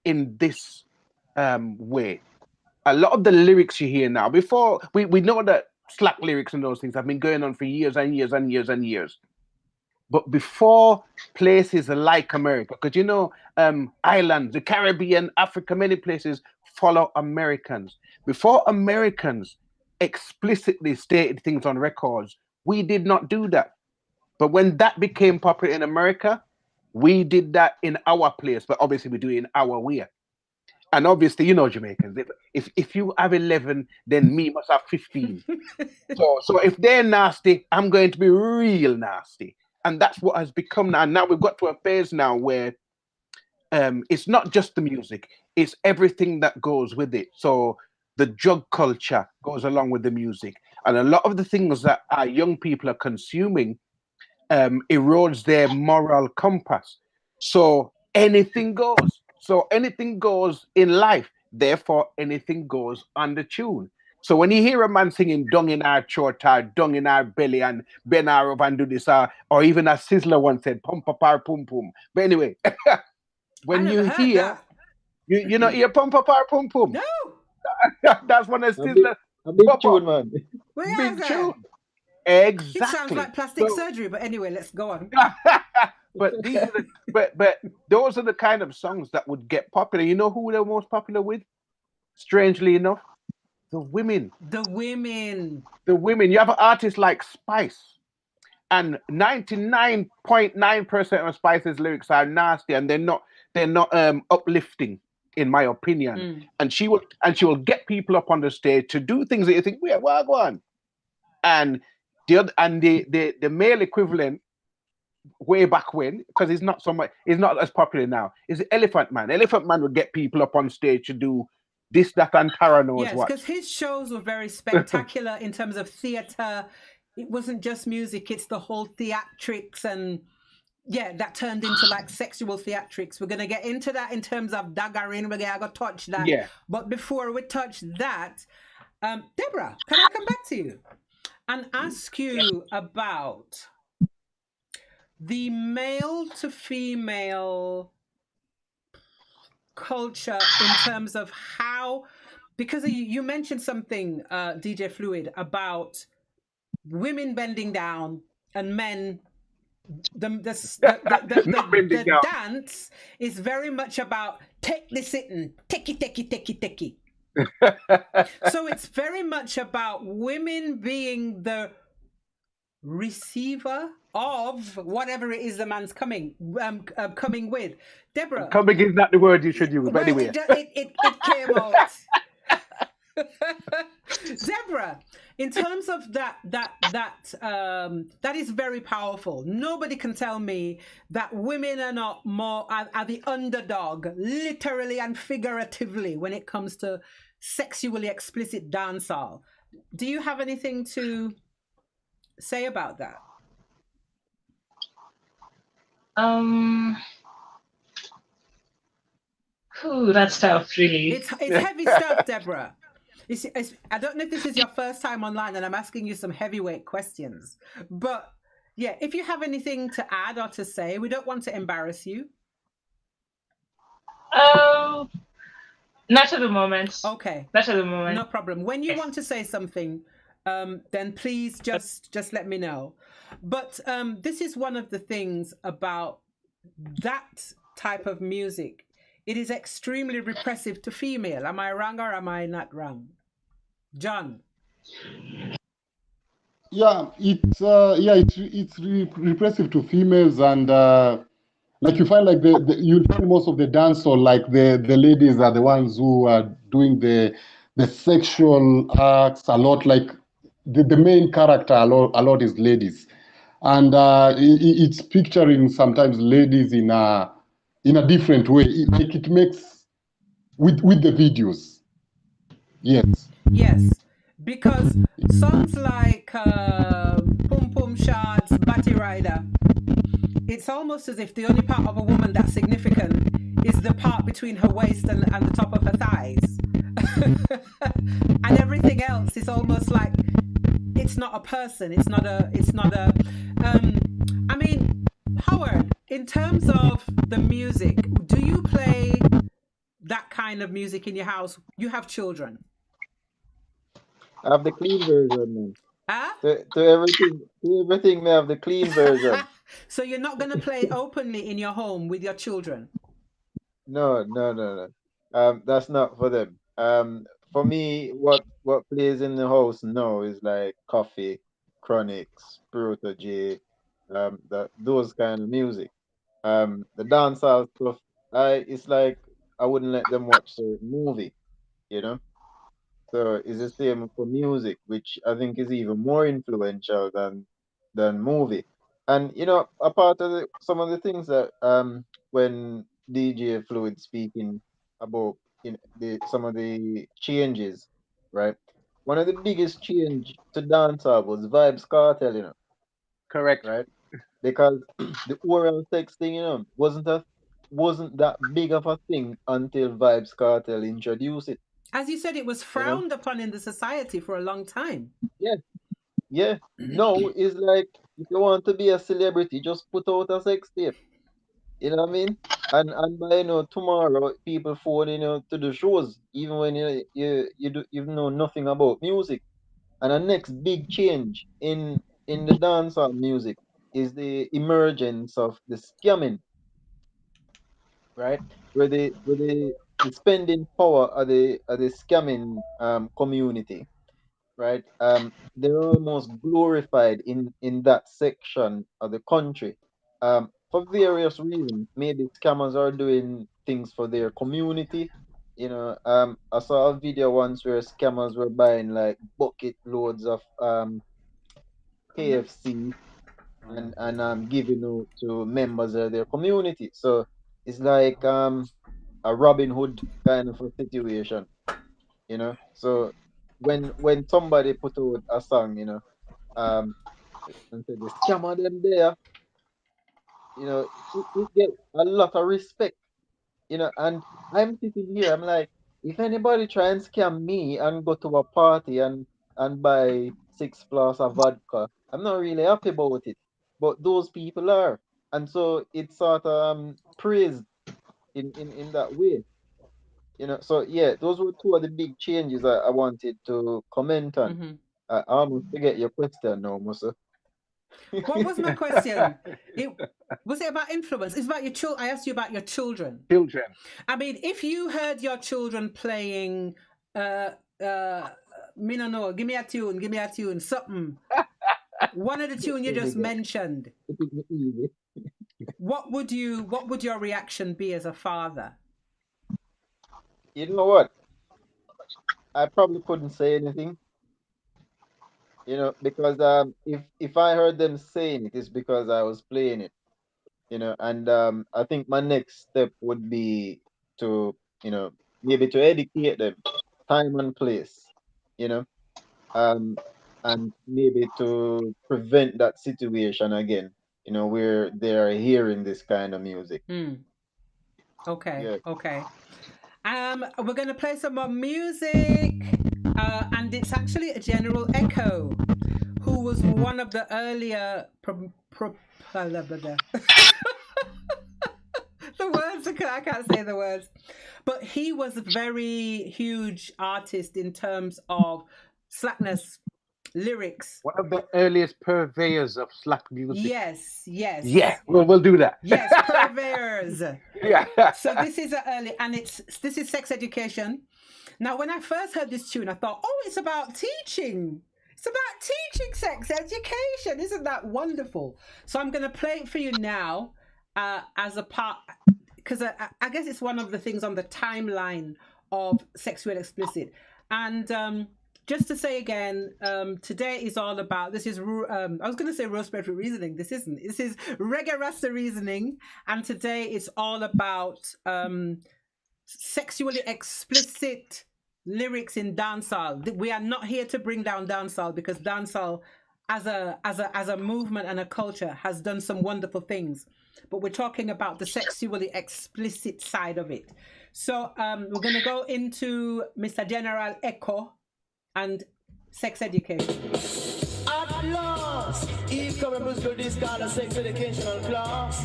in this way. A lot of the lyrics you hear now, before we know that slack lyrics and those things have been going on for years and years and years and years. But before places like America, because islands, the Caribbean, Africa, many places follow Americans. Before Americans explicitly stated things on records, we did not do that. But when that became popular in America, we did that in our place, but obviously we do it in our way. And obviously, Jamaicans, if you have 11, then me must have 15. So if they're nasty, I'm going to be real nasty. And that's what has become now. And now we've got to a phase now where it's not just the music, it's everything that goes with it. So the drug culture goes along with the music. And a lot of the things that our young people are consuming erodes their moral compass. So anything goes. So anything goes in life, therefore anything goes on the tune. So when you hear a man singing "dung in our throat" or "dung in our belly" and "bend our over and do this," or even as Sizzler once said, "pum pum pum pum." But anyway, I when never you heard hear, that. you know, hear "pum pum pum pum," No. that's one of A big, Sizzler a big bop tune, up, man. Where is big that? tune. It sounds Exactly. like plastic So, surgery, but anyway, let's go on. but these are the but those are the kind of songs that would get popular. You know who they're most popular with? Strangely enough, the women. The women. The women. You have an artist like Spice, and 99.9% of Spice's lyrics are nasty, and they're not uplifting, in my opinion. Mm. And she will get people up on the stage to do things that you think, wait, what go on? And the male equivalent way back when, because he's not as popular now, is Elephant Man. Elephant Man would get people up on stage to do this, that, and Tara knows Yes, what. because his shows were very spectacular in terms of theatre. It wasn't just music; it's the whole theatrics, and yeah, that turned into like sexual theatrics. We're gonna get into that in terms of daggering. We're gonna touch that. Yeah. But before we touch that, Deborah, can I come back to you and ask you about the male to female culture in terms of how, because you mentioned something, DJ Fluid, about women bending down and men. Not bending The down. dance is very much about take the sitting, take it. So it's very much about women being the receiver of whatever it is the man's coming with. Deborah, Coming is not the word you should use, but well, anyway. it came out. Deborah, in terms of that is very powerful. Nobody can tell me that women are not more are the underdog, literally and figuratively, when it comes to sexually explicit dancehall. Do you have anything to say about that? That's tough, really. It's heavy stuff, Deborah. I don't know if this is your first time online and I'm asking you some heavyweight questions, but yeah, if you have anything to add or to say, we don't want to embarrass you. Not at the moment. Okay. Not at the moment. No problem. When you want to say something, then please just let me know. But this is one of the things about that type of music. It is extremely repressive to female. Am I wrong or am I not wrong? John. Yeah, it's repressive to females, and like you find like you'll find most of the dancehall, like the ladies are the ones who are doing the sexual acts a lot. Like the main character a lot is ladies, and it's picturing sometimes ladies in a different way. It makes with the videos. Yes. Yes, because songs like Pum Pum Shots, Batty Rider, it's almost as if the only part of a woman that's significant is the part between her waist and the top of her thighs. And everything else is almost like it's not a person. It's not a I mean, Howard, in terms of the music, do you play that kind of music in your house? You have children. I have the clean version, man. Huh? To everything, may have the clean version. So you're not going to play openly in your home with your children? No. That's not for them. For me, what plays in the house now is like coffee, chronics, proto J, those kind of music. The dancehall stuff, it's like I wouldn't let them watch the movie, you know. So it's the same for music, which I think is even more influential than movie. And a part of some of the things that when DJ Fluid speaking about some of the changes, right? One of the biggest change to dancehall was Vibes Cartel, Correct. right? Because the oral sex thing, wasn't wasn't that big of a thing until Vibes Cartel introduced it. As you said, it was frowned upon in the society for a long time. Yeah, yeah. No, it's like if you want to be a celebrity, just put out a sex tape. You know what I mean? And by tomorrow, people phone to the shows, even when you know nothing about music. And the next big change in the dancehall music is the emergence of the scamming, right? Where the spending power of the scamming community, right? They're almost glorified in that section of the country. For various reasons. Maybe scammers are doing things for their community. I saw a video once where scammers were buying like bucket loads of KFC and giving to members of their community. So it's like a Robin Hood kind of a situation. So when somebody put out a song, um, and said the scammer them there, it get a lot of respect, and I'm sitting here, I'm like, if anybody try and scam me and go to a party and buy 6 flasks of vodka, I'm not really happy about it. But those people are. And so it's sort of praised in that way. So yeah, those were two of the big changes I wanted to comment on. Mm-hmm. I almost forget your question now, Musa. What was my question? Was it about influence? It's about your children. I asked you about your children. Children. I mean, if you heard your children playing, me no know, give me a tune, something. One of the tune you just mentioned. What would your reaction be as a father? You know what? I probably couldn't say anything. Because if I heard them saying it, it's because I was playing it. And I think my next step would be to, maybe to educate them, time and place, and maybe to prevent that situation again, where they are hearing this kind of music. Okay. Yeah. Okay. We're going to play some more music, and it's actually a General Echo, who was one of the earlier the words, I can't say the words, but he was a very huge artist in terms of slackness, lyrics. One of the earliest purveyors of slack music. Yes. Yeah, we'll do that. Yes, purveyors. Yeah. So this is early, and this is Sex Education. Now, when I first heard this tune, I thought, oh, it's about teaching. It's about teaching sex education. Isn't that wonderful? So I'm going to play it for you now as a part, because I guess it's one of the things on the timeline of Sexual Explicit. And just to say again, today is all about, this is, I was going to say Roseberry Reasoning. This isn't. This is Reggae Rasta Reasoning. And today it's all about sexually explicit lyrics in dancehall. We are not here to bring down dancehall, because dancehall as a movement and a culture has done some wonderful things. But we're talking about the sexually explicit side of it. So we're going to go into Mr. General Echo and Sex Education. At last, Eve comes to this kind of sex educational class.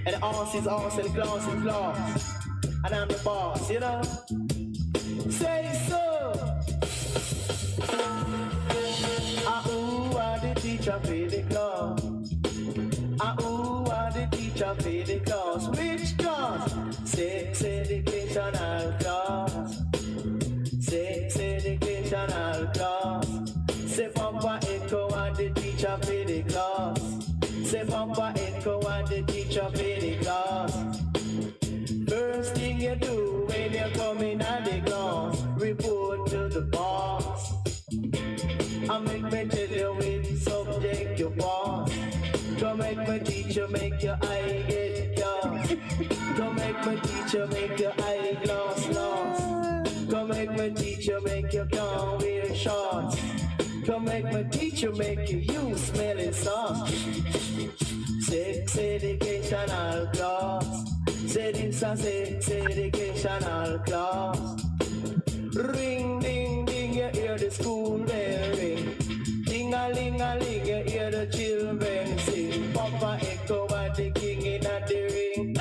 And the arse is arse and the class is class. And I'm the boss, Say so. I the teacher for the class. I the teacher for the class. Which class? Sex educational class. Sex educational class. Say Papa Echo and the teacher for the class. Say Papa Echo and the teacher for the class. First thing you do when you come in at the class, report to the boss. I make me tell you which subject you pass. Come make my teacher make your eye get gas. Come make my teacher make your eyeglass lost. Come make my teacher make you can't wear shorts. Come make my teacher make you smelling sauce. Sex educational class. Say this a sex educational class. Ring ding ding, you hear the school bell ring. Ding a ling, you hear the children sing. Papa echo and the king in the ring.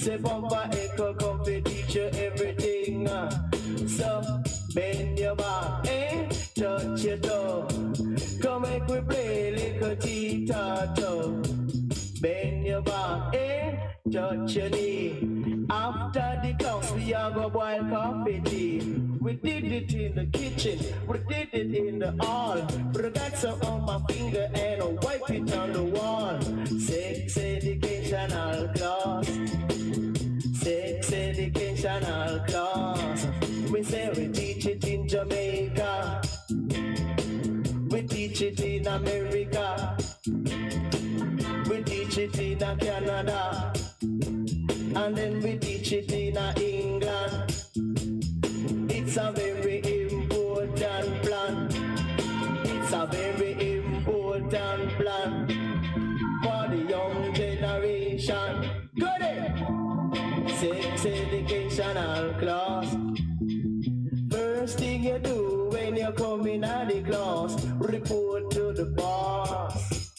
Say Papa echo come to teach you everything. So bend your back, touch your toe. Come make we play little tea-ta-toe. Bend your back, touch your knee. After the class, we are go boil coffee tea. We did it in the kitchen, we did it in the hall. We got some on my finger and I wipe it on the wall. Sex educational class. Sex educational class. We say we teach it in Jamaica. We teach it in America. We teach it in Canada. And then we teach it in England. It's a very important plan. It's a very important plan for the young generation. Got it! Sex educational class. First thing you do when you come in at the class, report to the boss.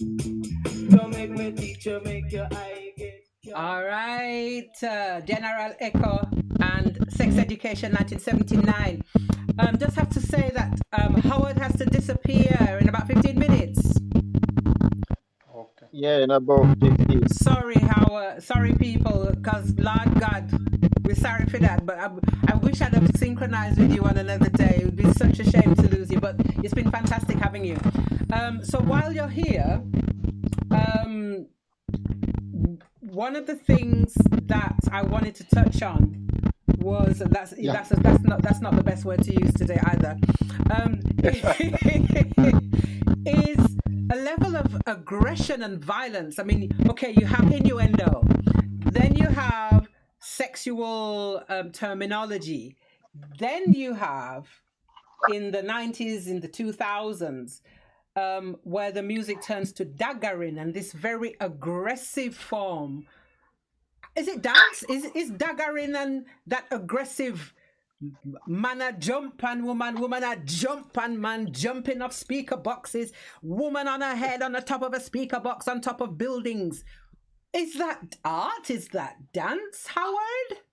Don't make me teach you, make your eye get. All right, General Echo and Sex Education 1979. Just have to say that Howard has to disappear in about 15 minutes. Okay. Yeah, in about 15. Sorry, Howard. Sorry, people, because Lord God, we're sorry for that. But I wish I'd have synchronized with you on another day. It would be such a shame to lose you. But it's been fantastic having you. So while you're here, one of the things that I wanted to touch on was that's not the best word to use today either. Is a level of aggression and violence. I mean, okay, you have innuendo, then you have sexual terminology, then you have in the 90s, in the 2000s, where the music turns to daggering and this very aggressive form. Is it dance? Is daggering and that aggressive man a jump and woman a jump and man jumping off speaker boxes, woman on her head on the top of a speaker box on top of buildings. Is that art? Is that dance, Howard?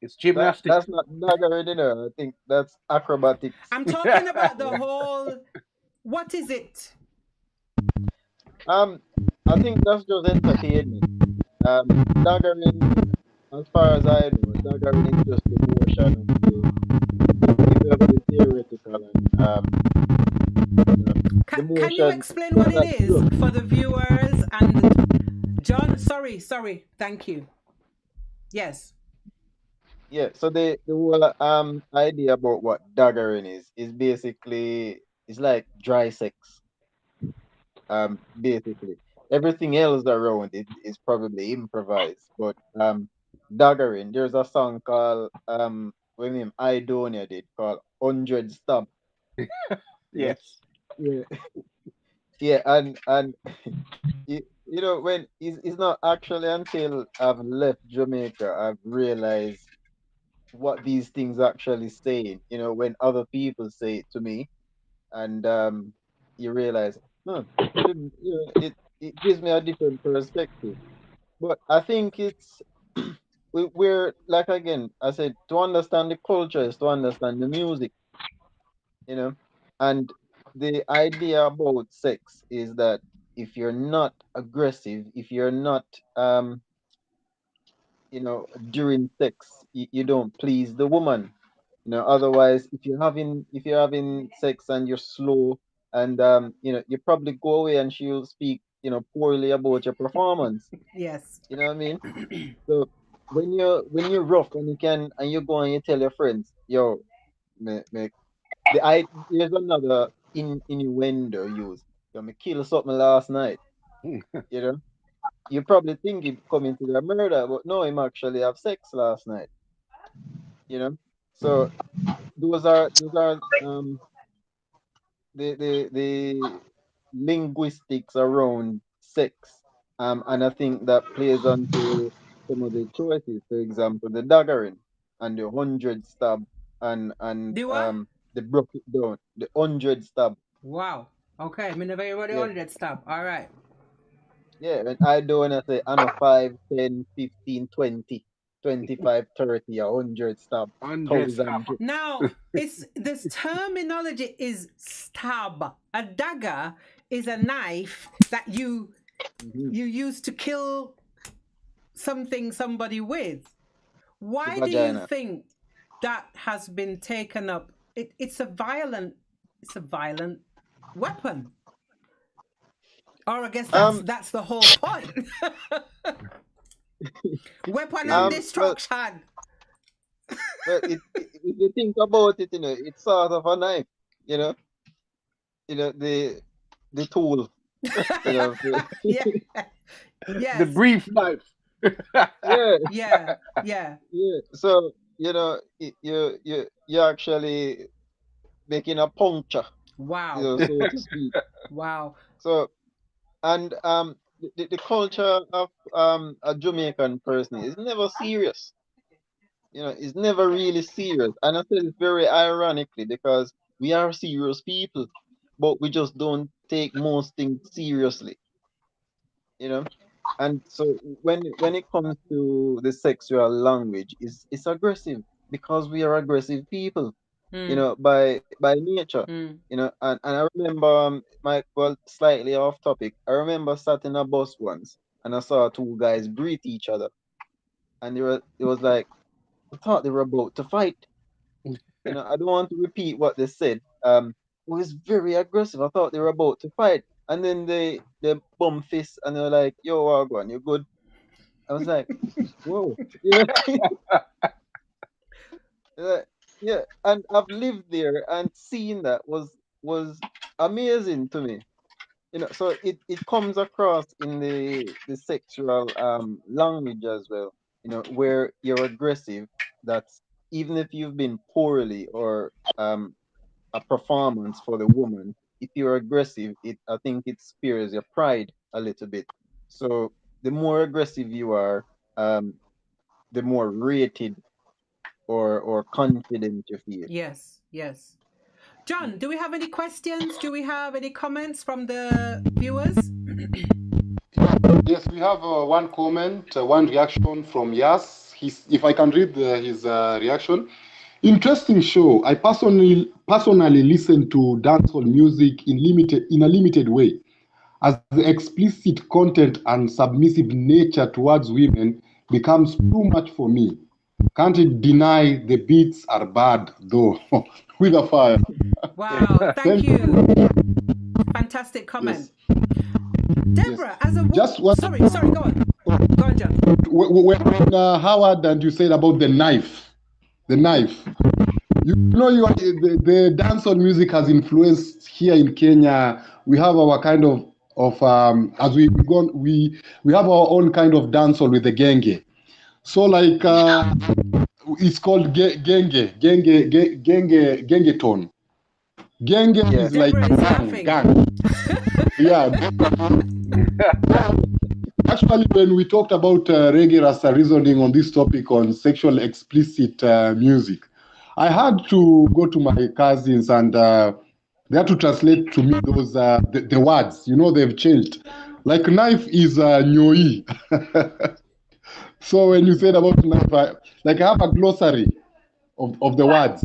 It's gymnastics. That's not daggering, you know. I think that's acrobatics. I'm talking about the whole. What is it? I think that's just entertainment. Daggering, as far as I know, daggering is just the motion of the theoretical and the Can you motion. explain what it is for the viewers? And John, sorry, thank you. Yes. Yeah, so the whole idea about what daggering is basically it's like dry sex. Basically everything else around it is probably improvised, but daggering, there's a song called William Idonia did called 100 Stab. Yes. Yeah. Yeah, and you know when it's not actually until I've left Jamaica I've realized what these things actually saying, you know, when other people say it to me, and you realize, I didn't, you know, it gives me a different perspective. But I think it's we're like, again, I said, to understand the culture is to understand the music, you know, and the idea about sex is that if you're not aggressive, if you're not you know, during sex, you don't please the woman. You know, otherwise, if you're having sex and you're slow, and you know, you probably go away and she'll speak, you know, poorly about your performance. Yes. You know what I mean? So when you're rough and you go and you tell your friends, yo, me, here's another innuendo used. Yo, me kill something last night. You know, you probably think he coming to the murder, but no, him actually have sex last night. You know, so those are the linguistics around sex, and I think that plays onto some of the choices. For example, the daggering and the 100 stab and The what? the broke it down. The 100 stab. Wow. Okay, me never hear the Yeah. 100 stop. All right. Yeah, and I don't wanna say I know 5, 10, 15, 20, 25, 30, 100 stab, 100 1,000. Now, it's this terminology is stab. A dagger is a knife that you use to kill somebody with. The Why do you vagina. think that has been taken up? It's a violent weapon. Or I guess that's the whole point. Weapon of Well, destruction. if you think about it, it's sort of a knife, you know, the tool, Yeah. The Yes. brief knife. yeah, Yeah. Yeah. yeah. So you're actually making a puncture, Wow. so to speak. Wow. So and the culture of a Jamaican person is never serious. It's never really serious. And I said it very ironically because we are serious people, but we just don't take most things seriously, you know. And so when it comes to the sexual language, it's aggressive because we are aggressive people, by nature. And I remember well, slightly off topic. I remember sat in a bus once and I saw two guys greet each other, and it was like I thought they were about to fight. I don't want to repeat what they said. It was very aggressive. I thought they were about to fight, and then they bump fists and they're like, "Yo, Wagwan, you good?" I was like, "Whoa," yeah. And I've lived there and seen that was amazing to me. So it comes across in the sexual language as well. Where you're aggressive. That's even if you've been poorly or a performance for the woman, if you're aggressive, I think it spares your pride a little bit. So the more aggressive you are, the more rated or confident you feel. Yes. Yes. John, do we have any questions? Do we have any comments from the viewers? Yes, we have one comment, one reaction from Yas. If I can read his reaction. Interesting show. I personally listen to dancehall music in a limited way, as the explicit content and submissive nature towards women becomes too much for me. Can't deny the beats are bad though. With a fire. Wow, thank you. Fantastic comment. Yes. Deborah, as a Just woman, sorry, go on. Go on, John. When Howard and you said about the knife. The dancehall music has influenced here in Kenya. We have our kind of as we have our own kind of dancehall with the genge. So like it's called genge tone. Genge is like gang. Yeah. Actually, when we talked about reggae rasta reasoning on this topic on sexual explicit music, I had to go to my cousins and they had to translate to me those the words. They've changed. Like knife is nyoi. So when you said about knife, I have a glossary of the words.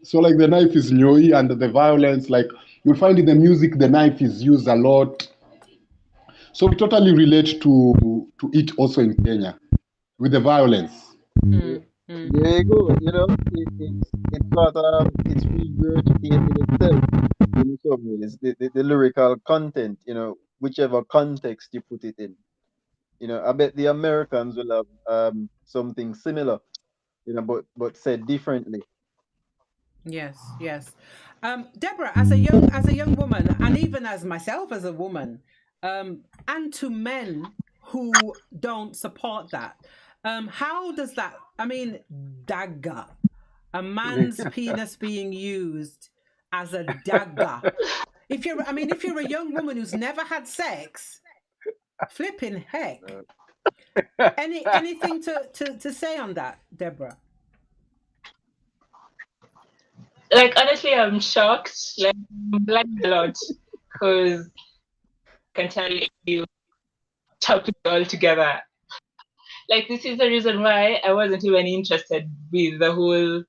So like the knife is nyoi and the violence, like you'll find in the music the knife is used a lot. So we totally relate to it also in Kenya with the violence. There you go. It's regurgitating itself in some ways. The lyrical content, whichever context you put it in. I bet the Americans will have something similar, but said differently. Yes. Deborah, as a young woman, and even as myself as a woman, and to men who don't support that, how does that? I mean, dagger, a man's penis being used as a dagger. If you're a young woman who's never had sex, flipping heck. Anything to say on that, Deborah? Like honestly, I'm shocked. Like I'm learning a lot because I can tell you chop it all together. Like this is the reason why I wasn't even interested with the whole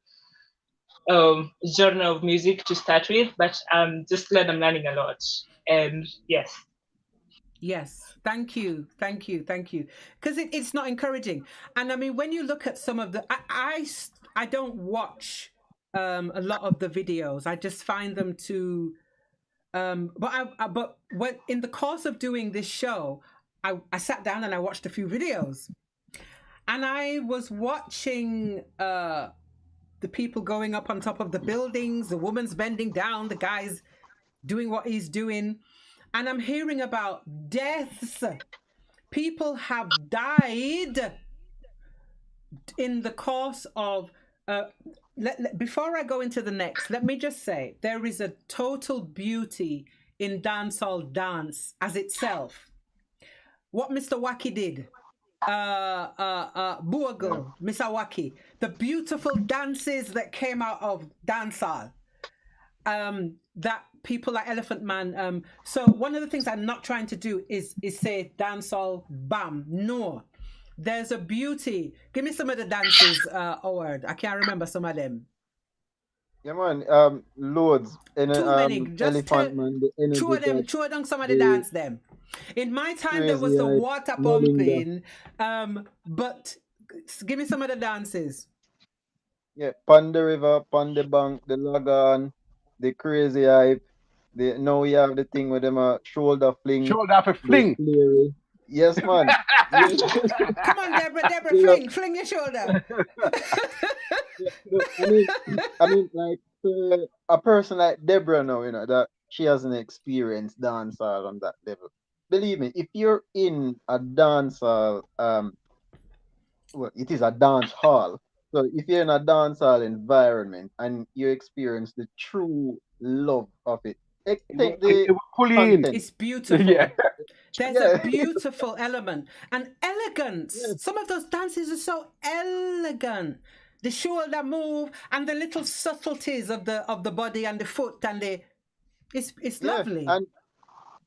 genre of music to start with, but I'm just glad I'm learning a lot. And yes. Yes, thank you, because it's not encouraging. And I mean, when you look at some of the, I don't watch a lot of the videos. I just find them too. But when in the course of doing this show, I sat down and I watched a few videos, and I was watching the people going up on top of the buildings, the woman's bending down, the guy's doing what he's doing, and I'm hearing about deaths. People have died in the course of. Before I go into the next, let me just say there is a total beauty in dancehall dance as itself. What Mr. Waki did, Bogle, Mr. Waki, the beautiful dances that came out of dancehall. That people like Elephant Man. So one of the things I'm not trying to do is say dancehall bam. No, there's a beauty. Give me some of the dances, Howard. I can't remember some of them. Yeah, man. Loads. And Too many. Just Elephant Man, the energy throw down some of the the dance them. In my time, there was crazy the eye, water Malinga. pumping. But give me some of the dances. Yeah, Pon the River, Pon the Bank, the Lagan, the Crazy Hype. Now we have the thing with them shoulder fling, Shoulder off a the fling. flary. Yes, man. Yeah. Come on, Deborah, Yeah, fling your shoulder. no, I mean, like a person like Deborah now, that she hasn't experienced dancehall on that level. Believe me, if you're in a dancehall, well, it is a dance hall. So if you're in a dancehall environment and you experience the true love of it, take the It will pull you in. content. It's beautiful. Yeah. There's Yeah, a beautiful element and elegance. yeah, Some of those dances are so elegant. The shoulder move and the little subtleties of the body and the foot and it's yeah. lovely. And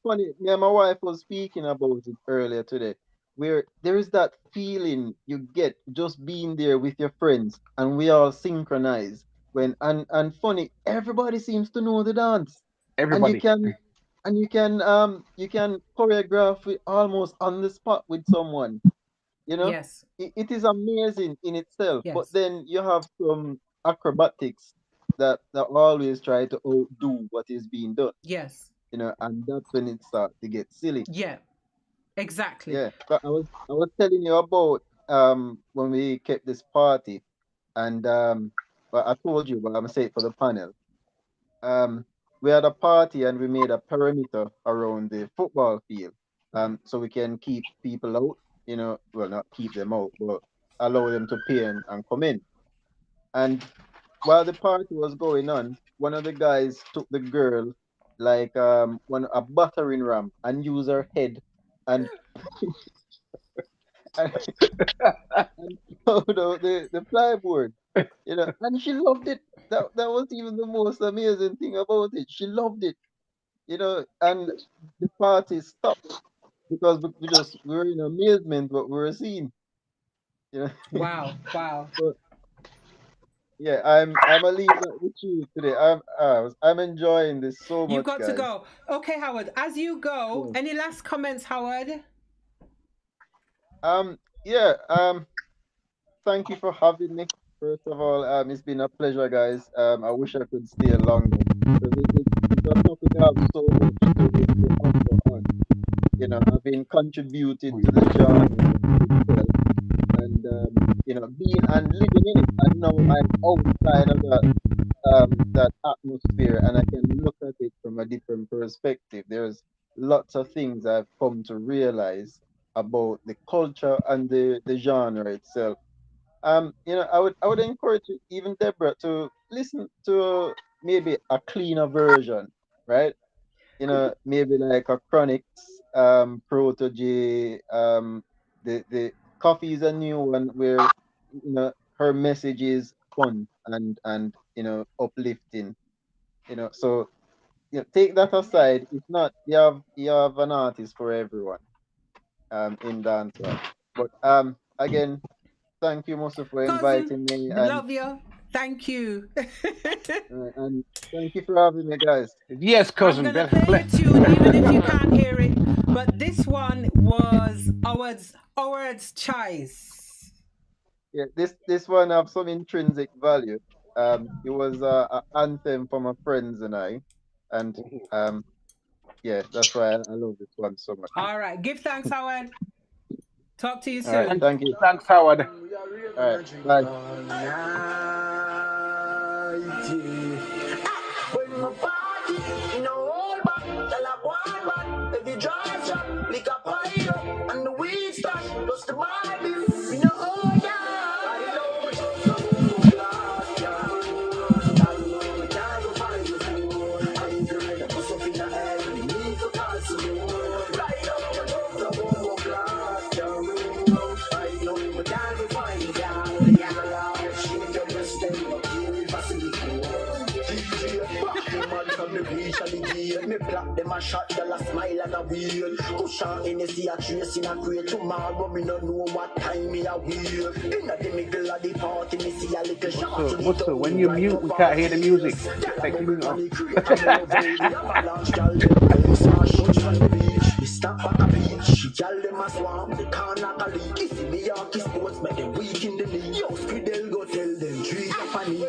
funny, me and my wife was speaking about it earlier today, where there is that feeling you get just being there with your friends and we all synchronize and funny, everybody seems to know the dance. And you Everybody. can you can choreograph it almost on the spot with someone. Yes. It is amazing in itself, but Yes. then you have some acrobatics that always try to outdo what is being done, Yes. and that's when it starts to get silly. Yeah. Exactly. Yeah, but I was telling you about when we kept this party, and but I told you, but I'm gonna say it for the panel. um, we had a party and we made a perimeter around the football field, so we can keep people out, well, not keep them out, but allow them to pay and come in. And while the party was going on, one of the guys took the girl like one a battering ram and used her head and and, and plowed out the plyboard, and she loved it. That was even the most amazing thing about it. She loved it. And the party stopped because we were in amazement what we were seeing. You know, Wow. Wow. so yeah, I'm gonna leave that with you today. I'm enjoying this so You much, got to guys. go. Okay, Howard. As you go, Yeah. any last comments, Howard? Yeah. Thank you for having me. First of all, it's been a pleasure, guys. I wish I could stay longer because it's a topic I have so much to offer on. I've been contributing to the genre itself, and being and living in it, and now I'm outside of that atmosphere, and I can look at it from a different perspective. There's lots of things I've come to realize about the culture and the genre itself. I would encourage you, even Deborah, to listen to maybe a cleaner version, right? Maybe like a Chronics, Protege, the Coffee is a new one where her message is fun and uplifting. So take that aside. If not, you have an artist for everyone in dancehall. But again, thank you, Musu, for Cousin, inviting me, love you. Thank you. and thank you for having me, guys. Yes, I'm cousin. gonna play your tune even if you can't hear it. But this one was Howard's choice. Yeah, this one have some intrinsic value. It was a anthem for my friends and I, and yeah, that's why I love this one so much. All right. Give thanks, Howard. Talk to you All right, soon. thank you. Thanks, Howard. All right, bye. When my party, all back, tell a one back, every drive shot, lick a pile, and the weed stash, plus the Bible, all that. I know what you're talking about, I know what I'm find you for. I ain't heard of Musufing in the air, you need to call some more. Right now, you're talking about more glass, I know what I'm find you, she can just stay up here, if I see you. From the beach and the gate, me black them a shot, girl a smile and a wheel. Cushion in the sea a trace in a crate. Tomorrow me no know what time me a wheel. Inna the middle of the party, me see a little shot. So when you mute, we can't hear the music. Take the mute off. We stop at the beach, she gal them a swarm. They can't knock a leak. If the Yorkie sports make them weak in the knee. Yo, Squidel go tell them treat up a knee.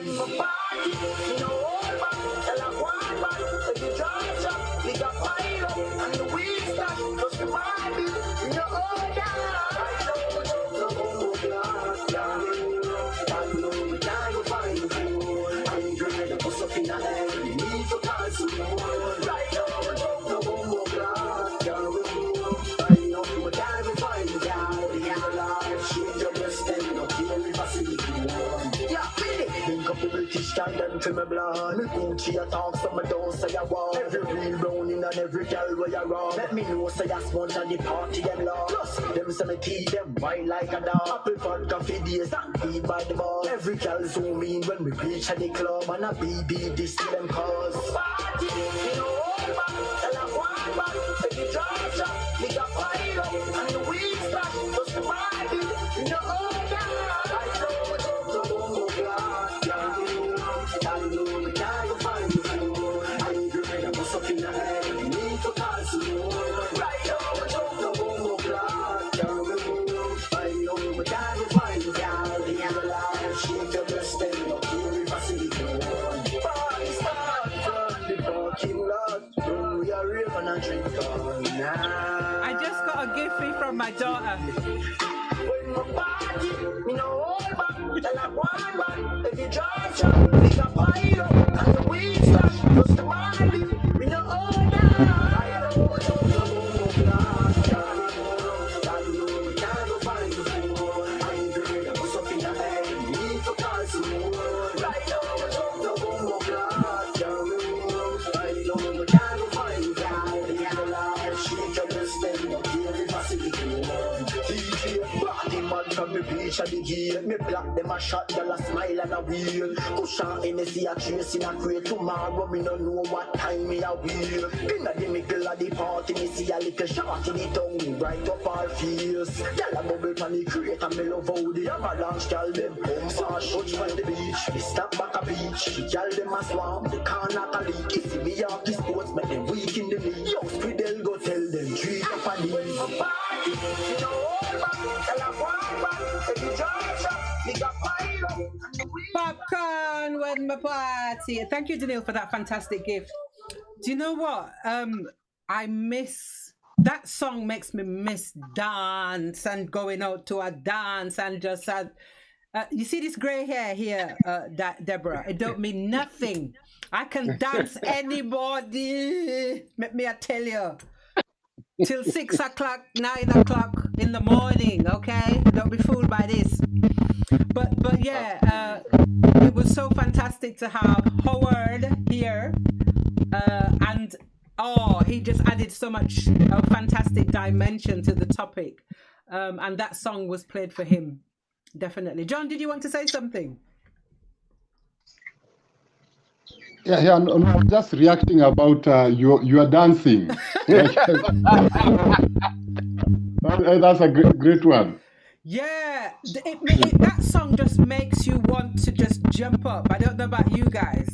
Them to my blood. Me Gucci a talk, so me don't say a word. Every real browning and every girl where you run. Let me know say a sponge and the party them love. Plus them say me teeth them white like a dog. Apple vodka for days and feed by the bar. Every girl so mean when we reach at the club and a BB this to them cause. Party, all back, tell a one back, take the drive shot, nigga fire up and the weed stash, just the Bible, all that. I know what you're talking about. I just got a gift from my daughter. Me black them a shot, girl a smile and a wheel. Cushion in the sea a trace in a crate. Tomorrow me no know what time me a wheel. Inna the middle of the party, me see a little shot in the tongue right up our face. Girl a bubble pan the crate and me love how the avalanche girl them come fast. Touch on the beach, me stop back a beach. Girl them a swarm, they can't knock a leak. If me Yorkie sports make them weak in the knee. Yo, Squidel go tell them treat up a knee. Popcorn when my party. Thank you, Daniel, for that fantastic gift. Do you know what? I miss that song. Makes me miss dance and going out to a dance and just you see this gray hair here, Deborah. It don't mean nothing. I can dance anybody. Let me tell you. Till 6 o'clock, 9 o'clock in the morning, okay? Don't be fooled by this. But yeah, it was so fantastic to have Howard here. And he just added so much fantastic dimension to the topic. and that song was played for him. Definitely. John, did you want to say something? Yeah, no, I'm just reacting about your dancing. That's a great one. Yeah, that song just makes you want to just jump up. I don't know about you guys.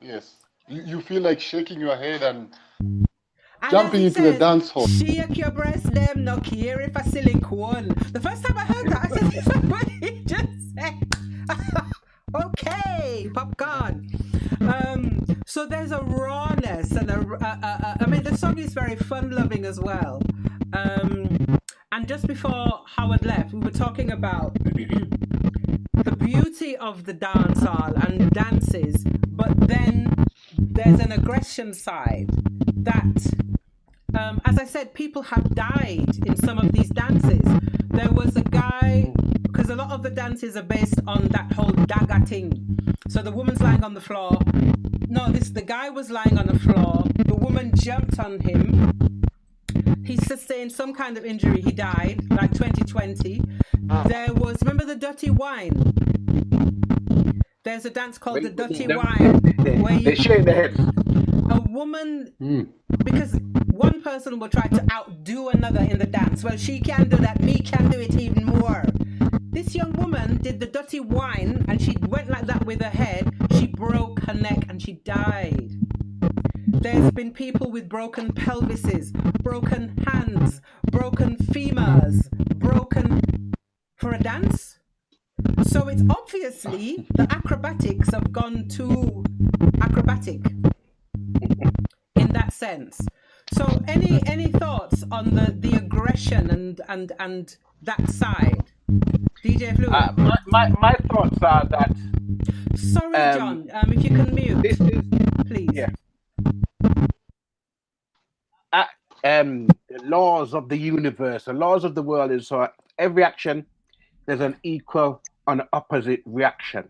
Yes, you feel like shaking your head and And jumping into the dance hall. Shake your breast, them no care if a silicone. The first time I heard that, I said, "Is that what he just said?" Okay, popcorn. So there's a rawness and I mean, the song is very fun-loving as well. And just before Howard left, we were talking about the beauty of the dancehall and dances, but then there's an aggression side that, as I said, people have died in some of these dances. There was a guy, because a lot of the dances are based on that whole dagger thing. So the woman's lying on the floor. No, the guy was lying on the floor. The woman jumped on him. He sustained some kind of injury. He died, like 2020. There was, remember the dirty wine? There's a dance called the dirty wine. They shake their heads. A woman, because one person will try to outdo another in the dance. Well, she can do that, me can do it even more. This young woman did the dirty wine and she went like that with her head. She broke her neck and she died. There's been people with broken pelvises, broken hands, broken femurs, broken for a dance. So it's obviously the acrobatics have gone too acrobatic in that sense. So any thoughts on the aggression and that side? DJ Fluid. My thoughts are that. Sorry, John. If you can mute, this is, please. Yeah. The laws of the universe, the laws of the world is so every action there's an equal and opposite reaction.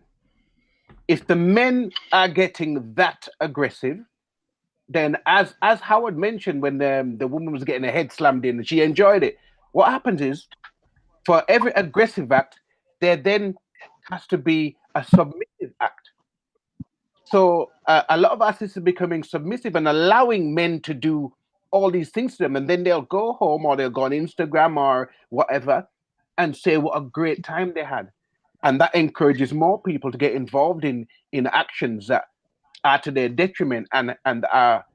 If the men are getting that aggressive, then as Howard mentioned, when the woman was getting her head slammed in, she enjoyed it. What happens is, for every aggressive act, there then has to be a submissive act. So a lot of us is becoming submissive and allowing men to do all these things to them, and then they'll go home or they'll go on Instagram or whatever and say what a great time they had. And that encourages more people to get involved in actions that are to their detriment and are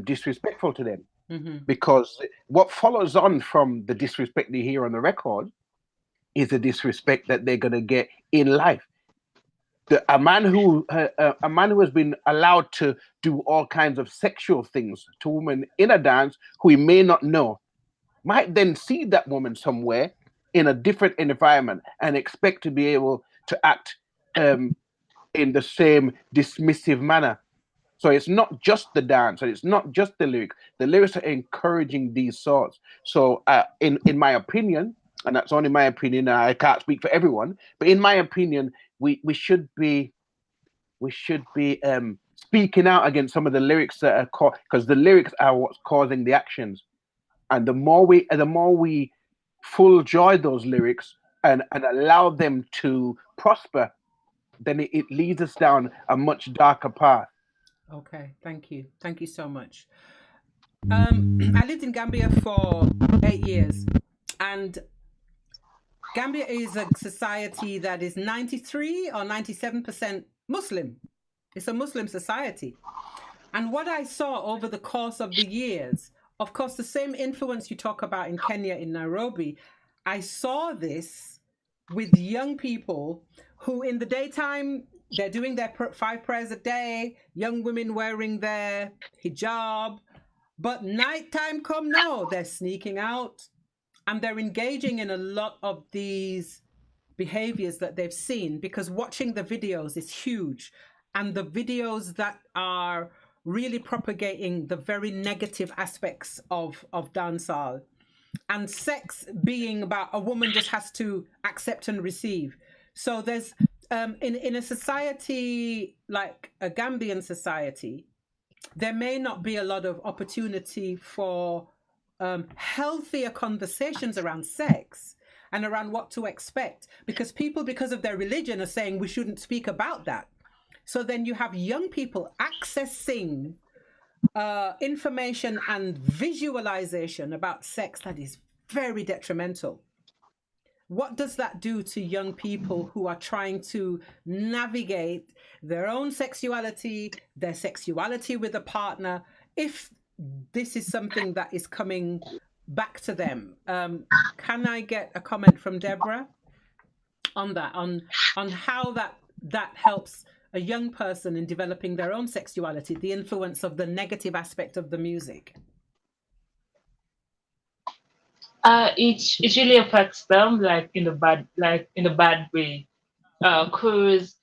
disrespectful to them. Mm-hmm. Because what follows on from the disrespect they hear on the record is the disrespect that they're going to get in life. A man who has been allowed to do all kinds of sexual things to women in a dance who he may not know might then see that woman somewhere in a different environment and expect to be able to act in the same dismissive manner. So it's not just the dance and it's not just the lyrics. The lyrics are encouraging these thoughts. So in my opinion, and that's only my opinion, I can't speak for everyone, but in my opinion, we should be speaking out against some of the lyrics that are because the lyrics are what's causing the actions. And the more we full joy those lyrics and allow them to prosper, then it leads us down a much darker path. Okay, thank you so much. I lived in Gambia for 8 years, and Gambia is a society that is 93 or 97% Muslim. It's a Muslim society. And what I saw over the course of the years, of course, the same influence you talk about in Kenya, in Nairobi, I saw this with young people who in the daytime, they're doing their 5 prayers a day, young women wearing their hijab, but nighttime come now, they're sneaking out and they're engaging in a lot of these behaviors that they've seen, because watching the videos is huge. And the videos that are really propagating the very negative aspects of dancehall, and sex being about a woman just has to accept and receive. So there's in a society like a Gambian society, there may not be a lot of opportunity for healthier conversations around sex and around what to expect, because people, because of their religion, are saying we shouldn't speak about that. So then you have young people accessing information and visualization about sex that is very detrimental. What does that do to young people who are trying to navigate their own sexuality, their sexuality with a partner, if this is something that is coming back to them? Can I get a comment from Deborah on that, on how that helps a young person in developing their own sexuality, the influence of the negative aspect of the music? It really affects them, like in a bad way, because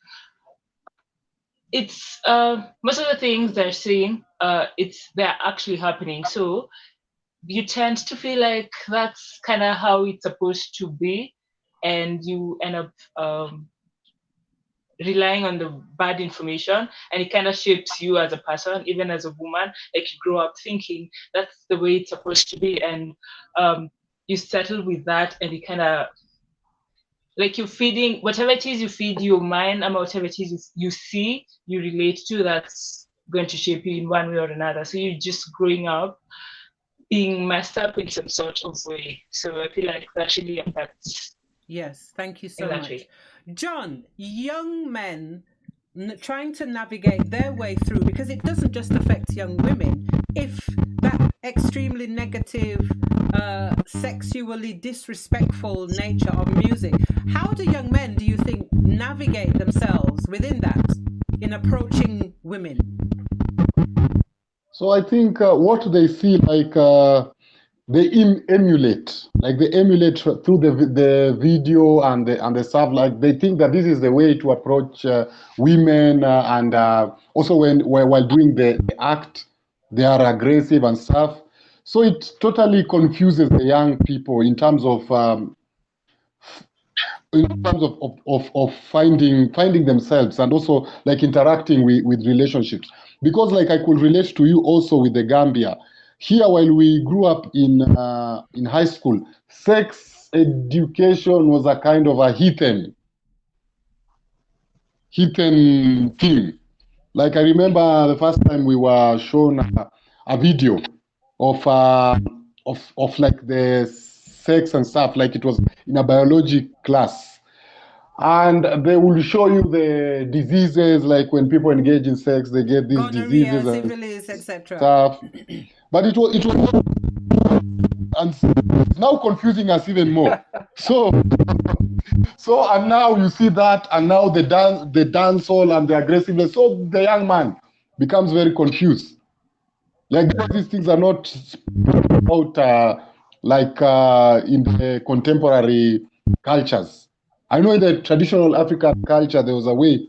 it's most of the things they're saying, they're actually happening. So you tend to feel like that's kind of how it's supposed to be, and you end up relying on the bad information, and it kind of shapes you as a person, even as a woman. Like you grow up thinking that's the way it's supposed to be, and you settle with that, and you kind of, like, you're feeding whatever it is you feed your mind, and whatever it is you see, you relate to, that's going to shape you in one way or another. So you're just growing up being messed up in some sort of way. So I feel like that really affects. Yes, thank you so much. John, young men trying to navigate their way through, because it doesn't just affect young women, if that extremely negative, sexually disrespectful nature of music, how do young men, do you think, navigate themselves within that in approaching women? So I think what they see, like they emulate, like they emulate through the video and the stuff. Like they think that this is the way to approach women, and also while doing the act, they are aggressive and stuff. So it totally confuses the young people in terms of finding themselves, and also like interacting with relationships. Because like I could relate to you also with the Gambia. Here, while we grew up in high school, sex education was a kind of a hidden thing. Like I remember the first time we were shown a video of like the sex and stuff, like it was in a biology class, and they will show you the diseases, like when people engage in sex, they get these gonorrhea, diseases and syphilis, etc. stuff. But it was and it's now confusing us even more. So and now you see that, and now the dancehall and the aggressiveness. So the young man becomes very confused. Like these things are not about in the contemporary cultures. I know in the traditional African culture there was a way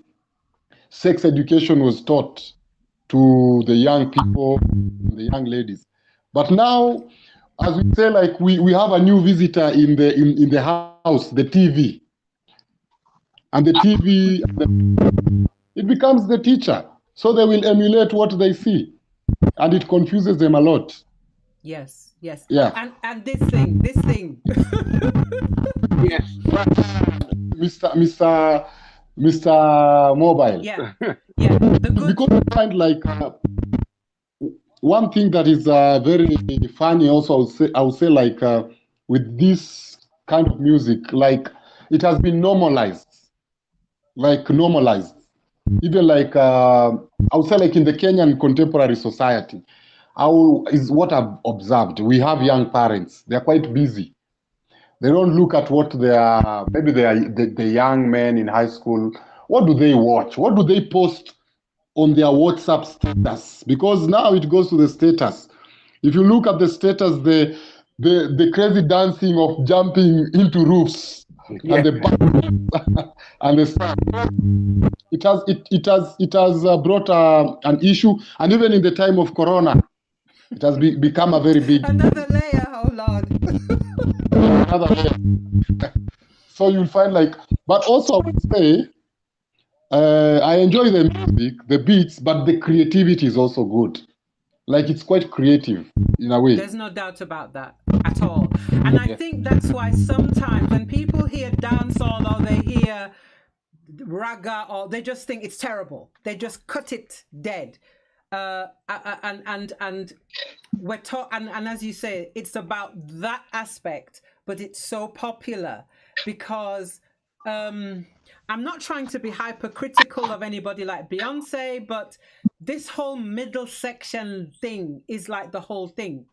sex education was taught to the young people, the young ladies. But now, as we say, like we have a new visitor in the house, the TV. And the TV, it becomes the teacher. So they will emulate what they see. And it confuses them a lot. Yes. Yeah. And this thing. Yes. Mr. Mobile. Yeah. Because I find like one thing that is very funny also, I would say like with this kind of music, like it has been normalized. Even like I would say like in the Kenyan contemporary society, is what I've observed. We have young parents, they're quite busy. They don't look at what maybe the young men in high school, what do they watch? What do they post on their WhatsApp status? Because now it goes to the status. If you look at the status, the crazy dancing of jumping into roofs, yeah, and the and the stuff. It has brought an issue, and even in the time of Corona, it has become a very big another layer. Oh Lord. Another layer. So you'll find like, but also I would say, I enjoy the music, the beats, but the creativity is also good. Like it's quite creative in a way. There's no doubt about that at all. And I think that's why sometimes when people hear dancehall or they hear raga, or they just think it's terrible, they just cut it dead. And we're taught, and as you say, it's about that aspect, but it's so popular because I'm not trying to be hypercritical of anybody like Beyonce, but this whole middle section thing is like the whole thing.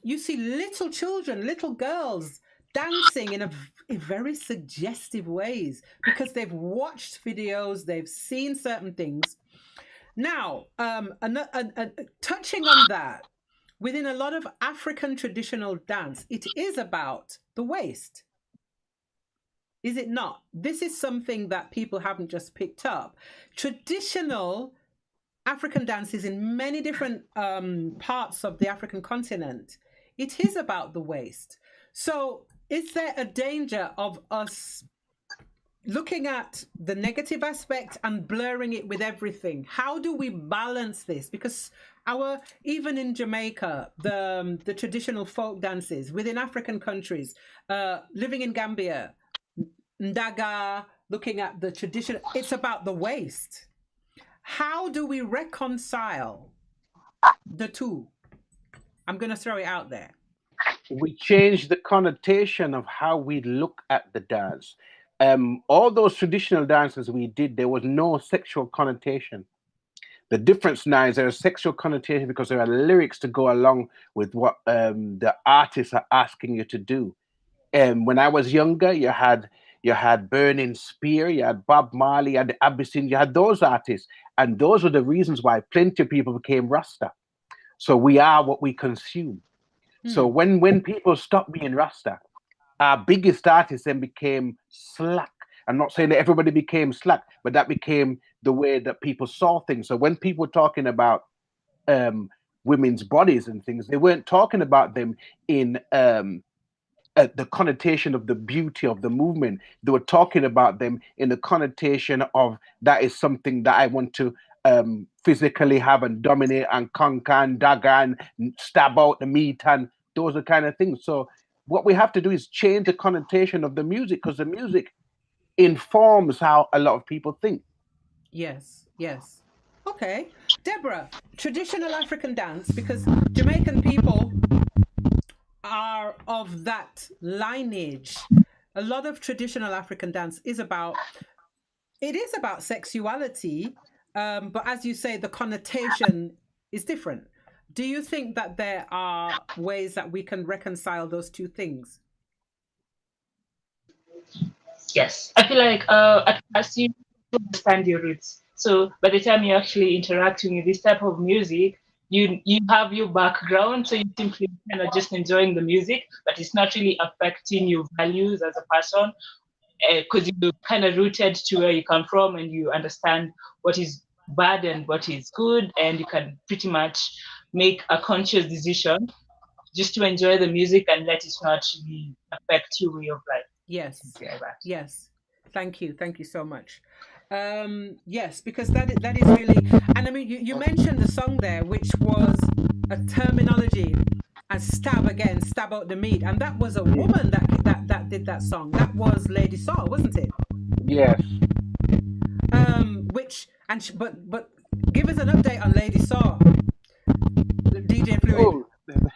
You see little children, little girls dancing in very suggestive ways because they've watched videos, they've seen certain things. Now, touching on that, within a lot of African traditional dance, it is about the waist. Is it not? This is something that people haven't just picked up. Traditional African dances in many different parts of the African continent, it is about the waist. So is there a danger of us looking at the negative aspect and blurring it with everything? How do we balance this? Because even in Jamaica, the traditional folk dances within African countries, living in Gambia, Ndaga, looking at the tradition, it's about the waist. How do we reconcile the two? I'm going to throw it out there. We changed the connotation of how we look at the dance. All those traditional dances we did, there was no sexual connotation. The difference now is there's a sexual connotation because there are lyrics to go along with what the artists are asking you to do. When I was younger, you had Burning Spear, you had Bob Marley, you had the Abyssinian, you had those artists. And those were the reasons why plenty of people became Rasta. So we are what we consume. So when people stopped being Rasta, our biggest artists then became slack. I'm not saying that everybody became slack, but that became the way that people saw things. So when people were talking about women's bodies and things, they weren't talking about them in the connotation of the beauty of the movement. They were talking about them in the connotation of that is something that I want to physically have and dominate and conquer and dagger and stab out the meat, and those are kind of things. So what we have to do is change the connotation of the music, because the music informs how a lot of people think. Yes. Okay. Deborah, traditional African dance, because Jamaican people are of that lineage. A lot of traditional African dance is about sexuality, but as you say, the connotation is different. Do you think that there are ways that we can reconcile those two things? Yes, I feel like as you understand your roots, so by the time you're actually interacting with this type of music, you have your background, so you simply kind of just enjoying the music, but it's not really affecting your values as a person, because you're kind of rooted to where you come from and you understand what is bad and what is good, and you can pretty much make a conscious decision just to enjoy the music and let it not really affect your way of life. Yes. Like that. Yes. Thank you so much. Yes, because that is really, and I mean, you mentioned the song there, which was a terminology, and stab out the meat, and that was a woman that did that song. That was Lady Saw, wasn't it? Yes. But give us an update on Lady Saw, DJ Fluid. Oh,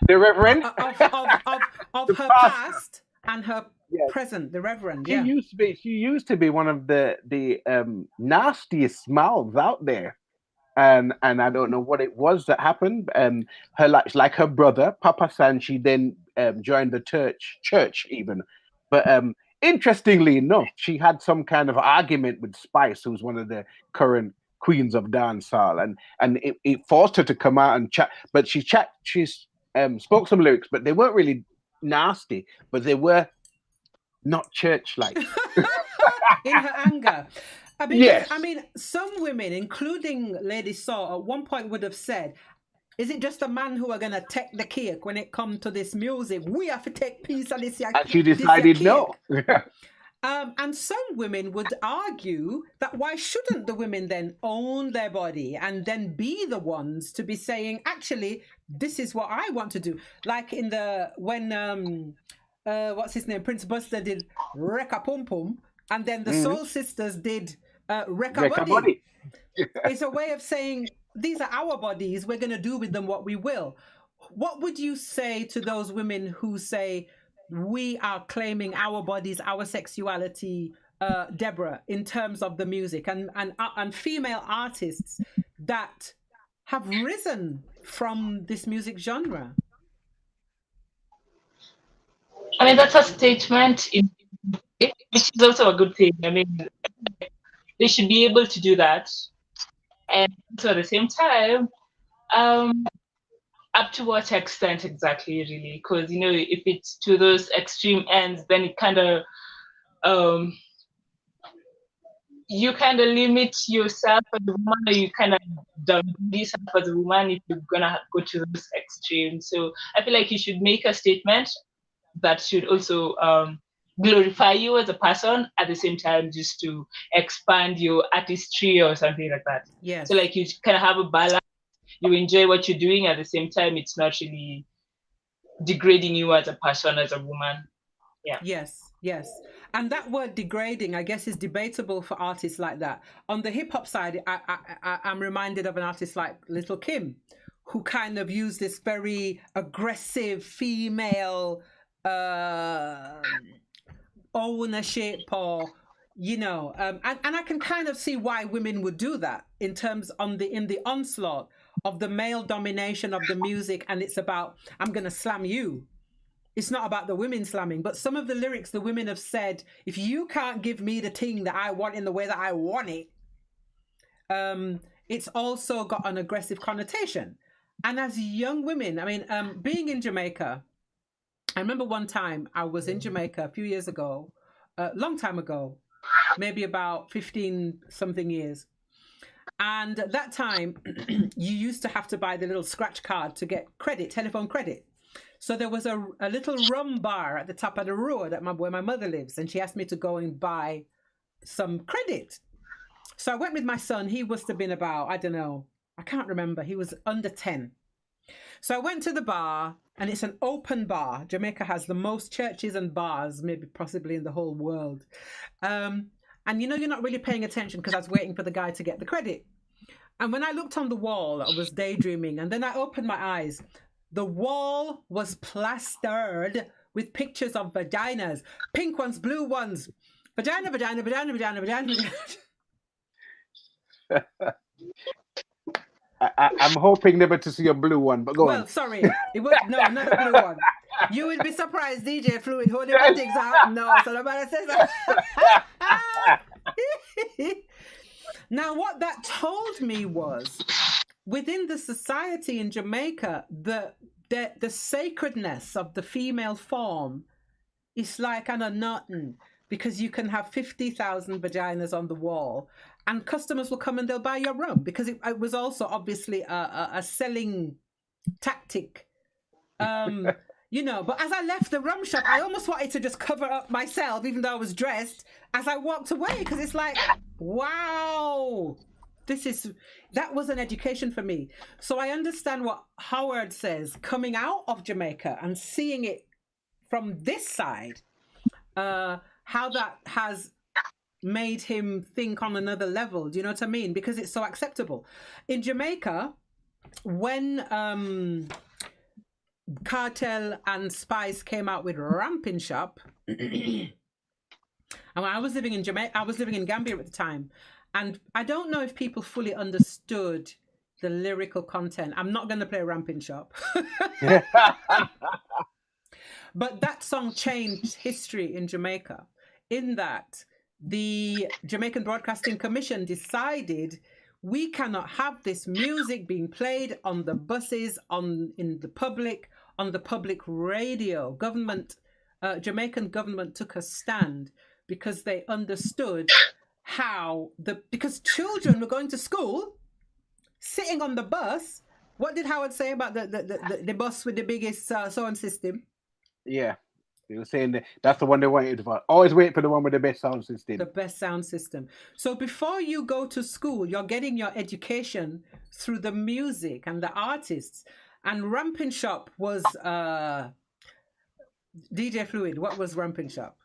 the Reverend of her past and her present, the Reverend. She used to be one of the nastiest mouths out there, and I don't know what it was that happened. Her like her brother Papa San, she then joined the church even, but interestingly enough, she had some kind of argument with Spice, who's one of the current queens of dancehall, and it forced her to come out and chat. But she spoke some lyrics, but they weren't really nasty, but they were not church-like. In her anger. Yes. I mean, some women, including Lady Saw, at one point would have said, is it just a man who are going to take the cake when it comes to this music? We have to take piece of this. And she decided no. And some women would argue that why shouldn't the women then own their body and then be the ones to be saying, actually, this is what I want to do. Like in when what's his name? Prince Buster did Rekka Pum Pum, and then the Soul Sisters did Rekka Body. It's a way of saying, these are our bodies, we're going to do with them what we will. What would you say to those women who say, we are claiming our bodies, our sexuality, Deborah, in terms of the music, and female artists that have risen from this music genre? I mean, that's a statement, which is also a good thing. I mean, they should be able to do that. And so at the same time, up to what extent exactly, really? Because, you know, if it's to those extreme ends, then it kind of, you kind of limit yourself as a woman, or you kind of downgrade yourself as a woman if you're going to go to those extremes. So I feel like you should make a statement that should also glorify you as a person, at the same time just to expand your artistry or something like that. Yes. So like you kind of have a balance. You enjoy what you're doing, at the same time it's not really degrading you as a person, as a woman. Yeah. Yes. And that word degrading, I guess, is debatable for artists like that. On the hip hop side, I'm reminded of an artist like Little Kim, who kind of used this very aggressive female ownership, or you know, and I can kind of see why women would do that in terms in the onslaught of the male domination of the music, and it's about, I'm gonna slam you. It's not about the women slamming, but some of the lyrics the women have said, if you can't give me the thing that I want in the way that I want it, it's also got an aggressive connotation. And as young women, I mean, being in Jamaica, I remember one time I was in Jamaica a few years ago, a long time ago, maybe about 15 something years. And at that time, you used to have to buy the little scratch card to get credit, telephone credit. So there was a little rum bar at the top of the road where my mother lives, and she asked me to go and buy some credit. So I went with my son. He must have been about, I don't know, I can't remember. He was under 10. So I went to the bar, and it's an open bar. Jamaica has the most churches and bars, maybe possibly in the whole world. And you know, you're not really paying attention because I was waiting for the guy to get the credit. And when I looked on the wall, I was daydreaming, and then I opened my eyes. The wall was plastered with pictures of vaginas, pink ones, blue ones, vagina, vagina, vagina, vagina, vagina, vagina. I'm hoping never to see a blue one, but go on. Well, sorry, it was no, not a blue one. You would be surprised, DJ Fluid, who the things out. No, so nobody says that. Now, what that told me was, within the society in Jamaica, the sacredness of the female form is like an nothing, because you can have 50,000 vaginas on the wall, and customers will come and they'll buy your rum, because it was also obviously a selling tactic. You know, but as I left the rum shop, I almost wanted to just cover up myself, even though I was dressed, as I walked away, because it's like, wow, that was an education for me. So I understand what Howard says, coming out of Jamaica and seeing it from this side, how that has made him think on another level. Do you know what I mean? Because it's so acceptable. In Jamaica, when Cartel and Spice came out with Ramping Shop, and I was living in Jamaica, I was living in Gambia at the time, and I don't know if people fully understood the lyrical content. I'm not going to play Ramping Shop. But that song changed history in Jamaica, in that the Jamaican Broadcasting Commission decided we cannot have this music being played on the buses, in the public, on the public radio. Jamaican government took a stand because they understood because children were going to school, sitting on the bus. What did Howard say about the bus with the biggest sound system? Yeah. They were saying that's the one they wanted for. Always wait for the one with the best sound system. The best sound system. So before you go to school, you're getting your education through the music and the artists. And Ramping Shop was DJ Fluid. What was Ramping Shop?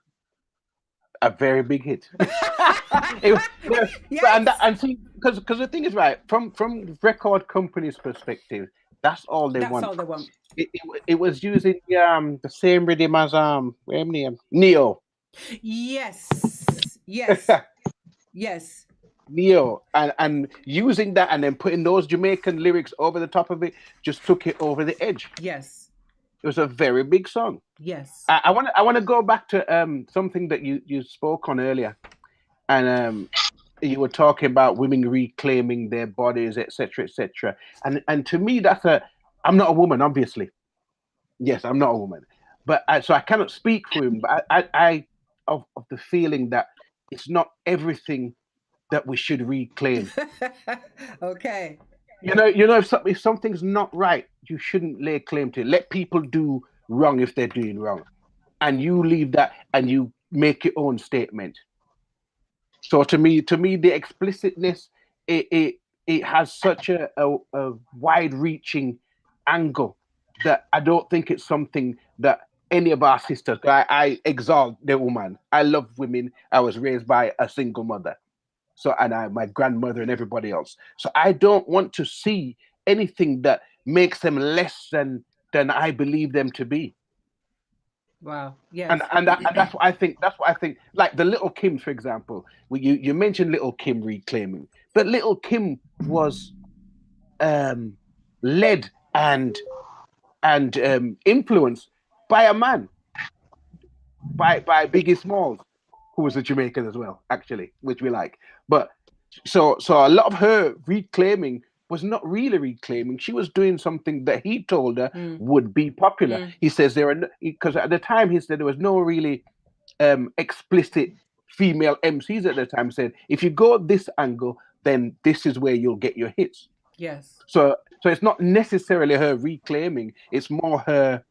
A very big hit. It was, Yes. and see, because the thing is, right, from record company's perspective, that's all they That's want. all they want. It was using the same rhythm as Neo. Yes. Yes. Neo, and using that and then putting those Jamaican lyrics over the top of it just took it over the edge. Yes. It was a very big song. Yes. I want to go back to something that you spoke on earlier, and you were talking about women reclaiming their bodies, etc., etc. And to me, I'm not a woman, obviously. Yes, I'm not a woman, but so I cannot speak for him. But I of the feeling that it's not everything that we should reclaim. Okay. You know, if something's not right, you shouldn't lay claim to it. Let people do wrong if they're doing wrong, and you leave that and you make your own statement. So to me, the explicitness it has such a wide-reaching angle that I don't think it's something that any of our sisters. I exalt the woman. I love women. I was raised by a single mother. So, and my grandmother and everybody else. So I don't want to see anything that makes them less than I believe them to be. Wow. Yes. And that's what I think. That's what I think. Like the Little Kim, for example. You mentioned Little Kim reclaiming, but Little Kim was led and influenced by a man, by Biggie Smalls, who was a Jamaican as well, actually, which we like. But so a lot of her reclaiming was not really reclaiming. She was doing something that he told her would be popular. He says because at the time he said there was no really explicit female MCs at the time. Said if you go this angle, then this is where you'll get your hits. Yes. So it's not necessarily her reclaiming. It's more her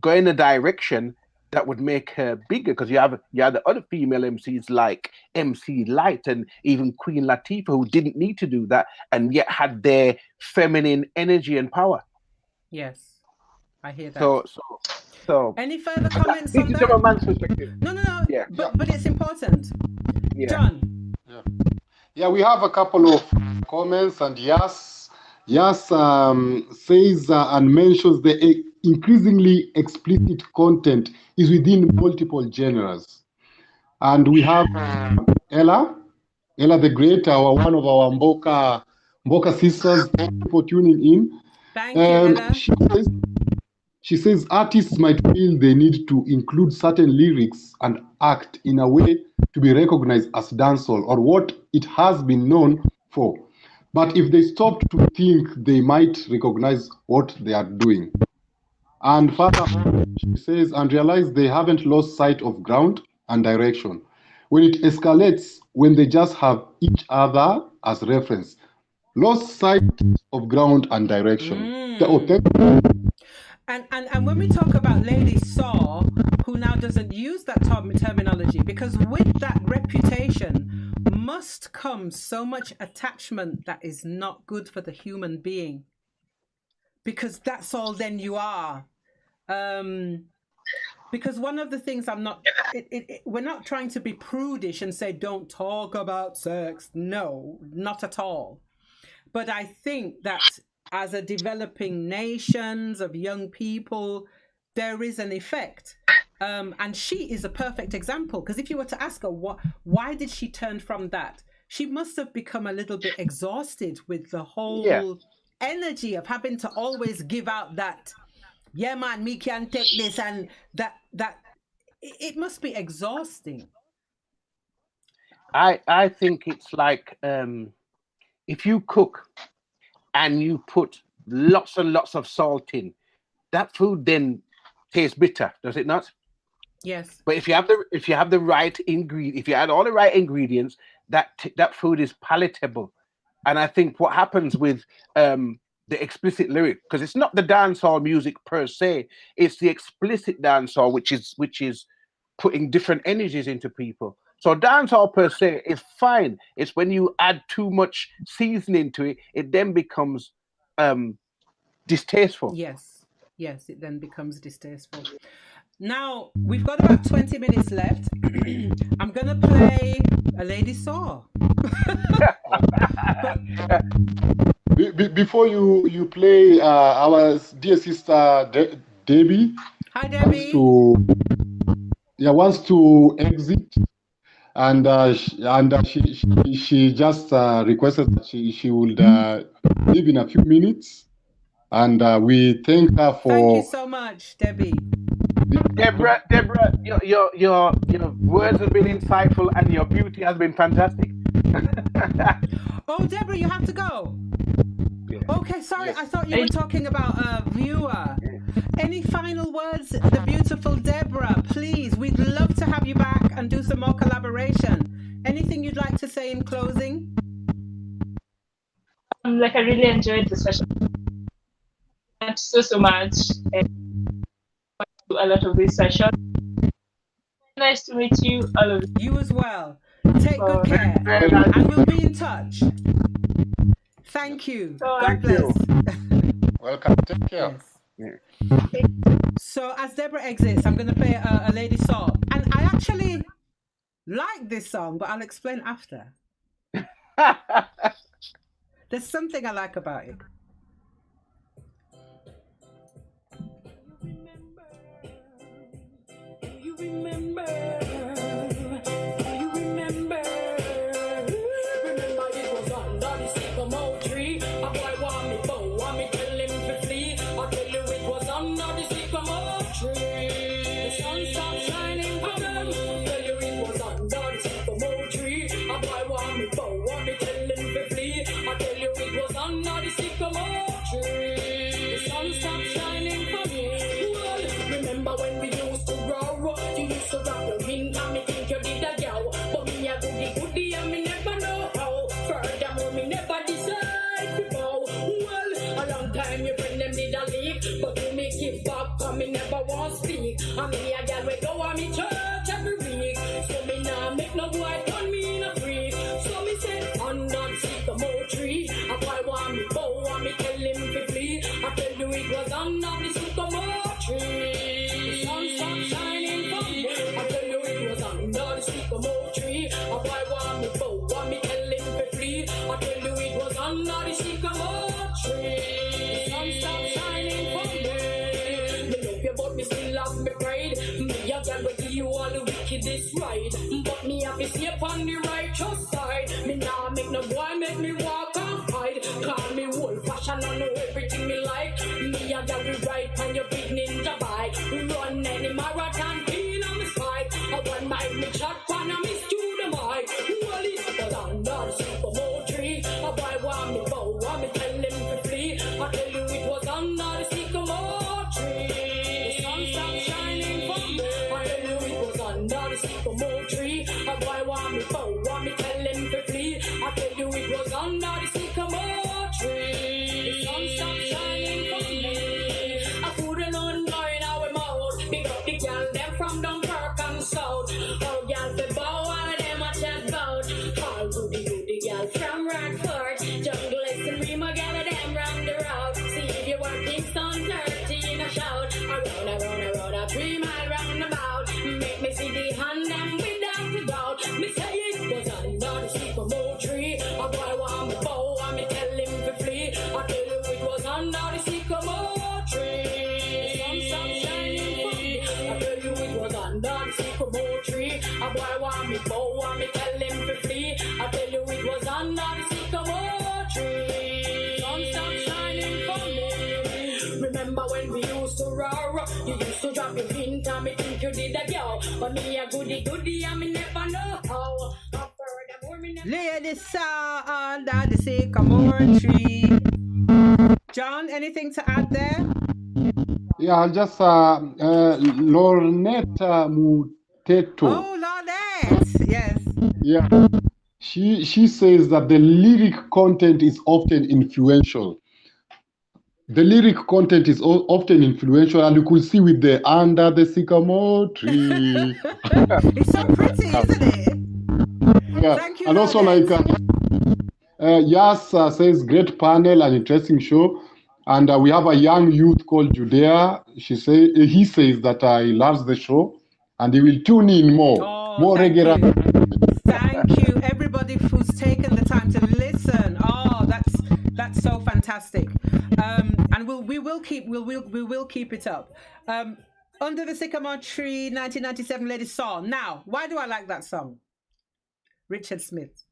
going a direction that would make her bigger, because you have the other female MCs like MC Light and even Queen Latifah, who didn't need to do that and yet had their feminine energy and power. Yes, I hear that. So any further comments on that? From a man's perspective. No. Yeah. But it's important. Yeah. John. Yeah, we have a couple of comments, and Yas says and mentions the increasingly explicit content is within multiple genres. And we have Ella the Great, one of our Mboka sisters. Thank you for tuning in. Thank you, Ella. She says artists might feel they need to include certain lyrics and act in a way to be recognized as dancehall or what it has been known for. But if they stop to think, they might recognize what they are doing. And further, she says, and realize they haven't lost sight of ground and direction. When it escalates, when they just have each other as reference, lost sight of ground and direction. And when we talk about Lady Saw, who now doesn't use that terminology, because with that reputation must come so much attachment that is not good for the human being, because that's all then you are. Because one of the things we're not trying to be prudish and say don't talk about sex. No, not at all. But I think that as a developing nations of young people, there is an effect. And she is a perfect example, because if you were to ask her why did she turn from that, she must have become a little bit exhausted with the whole energy of having to always give out that, yeah man, me can take this, and that it must be exhausting. I think it's like if you cook and you put lots and lots of salt in, that food then tastes bitter, does it not? Yes. But if you have the right ingredient, if you add all the right ingredients, that food is palatable. And I think what happens with the explicit lyric, because it's not the dancehall music per se, it's the explicit dancehall which is putting different energies into people. So dancehall per se is fine. It's when you add too much seasoning to it, it then becomes distasteful. Yes, it then becomes distasteful. Now we've got about 20 minutes left. I'm gonna play A Lady Saw. Before you play, our dear sister Debbie. Hi, Debbie. Wants to exit, and she just requested that she would leave in a few minutes, and we thank her for. Thank you so much, Debbie. Deborah, your words have been insightful and your beauty has been fantastic. Oh, Deborah, you have to go. Yeah. Okay, sorry, yes. I thought you were talking about a viewer. Any final words, the beautiful Deborah? Please, we'd love to have you back and do some more collaboration. Anything you'd like to say in closing? I really enjoyed the session. So much. A lot of this session. Nice to meet you, all of you. You as well. Take good care, and we'll be in touch. Thank you. God bless. Welcome. Take care. Yes. So as Deborah exits, I'm going to play a lady song, and I actually like this song, but I'll explain after. There's something I like about it. Remember, it was under the sycamore tree. A boy want me bow, want me tell him to flee. I tell you it was under the sycamore tree. The sun stopped shining for them. Tell you it was under the sycamore tree. A boy want me bow, want me tell him to flee. I tell you it was under the sycamore tree. The sun stopped shining for me. Well, remember when we used to grow? You used to rock your ring and me think you did a yo. But me a goody and me never know how. Furthermore, me never decide to go. Well, a long time your friend them did a leak, but you me keep back cause me never want speak. And me a girl we go on me church every week. So me nah make no boy turn me in a freak. So me say under the sycamore tree. A boy want me bow and me tell him to flee. I tell you it was under the sycamore tree. The sun stopped shining for me. I tell you it was under the sycamore tree. A boy want me bow, want me tell him to flee. I tell you it was under the sycamore tree. The sun stopped shining for me. Me love you but me still have me pride. Me a girl will give you all the wickedest ride. But me have to stay upon the righteous side. Me nah make no boy make me walk and hide. Call me old fashion, I know everything me like. Me a girl will ride on your big ninja bike. Run any marathon in on me spike. I want my me chat pan and me stew the mic. Well, it was under the sycamore tree. A boy want me bow, want me tell him to flee. I tell you it was under the sycamore tree. The sun stopped shining for me. I tell you it was under the sycamore tree. A boy want me bow, want me tell him to flee. I tell you it was under the sycamore tree. The sun stopped shining for me. I couldn't unwind our mouth. Big up the girl them from Dunkirk and South. All girl the bow, all of them a chat about. All goody girl from Rockford. Jungle and Rima girl of them round the road. See if you want Kingston 13 a shout. Around a 3 mile roundabout. Make me see the hand them without a doubt. Me say it was under the sycamore tree. A boy want me bow and me tell him to flee. I tell you it was under the sycamore tree. The sun stopped shining for me. I tell you it was under the sycamore tree. A boy want me bow and me tell him to flee. I tell you it was under the sycamore tree. The sun stopped shining for me. Remember when we used to roar? You used to drop your hint and me think you did a girl. But me a goody and me never know how. Lady saw under the sycamore tree. John, anything to add there? Yeah, I'll just Lornette Muteto. Oh, Lornette, yes. Yeah, she says that the lyric content is often influential. the lyric content is often influential, and you could see with the under the sycamore tree. It's so pretty, isn't it? Yeah, Thank you, and also Lodet. like Yas says, great panel and interesting show. And we have a young youth called Judea. He says that he loves the show, and he will tune in more Thank regular. you. Thank you, everybody who's taken the time to listen. Oh, that's so fantastic. And we will keep it up. Under the Sycamore Tree, 1997 Lady Song. Now, why do I like that song? Richard Smith.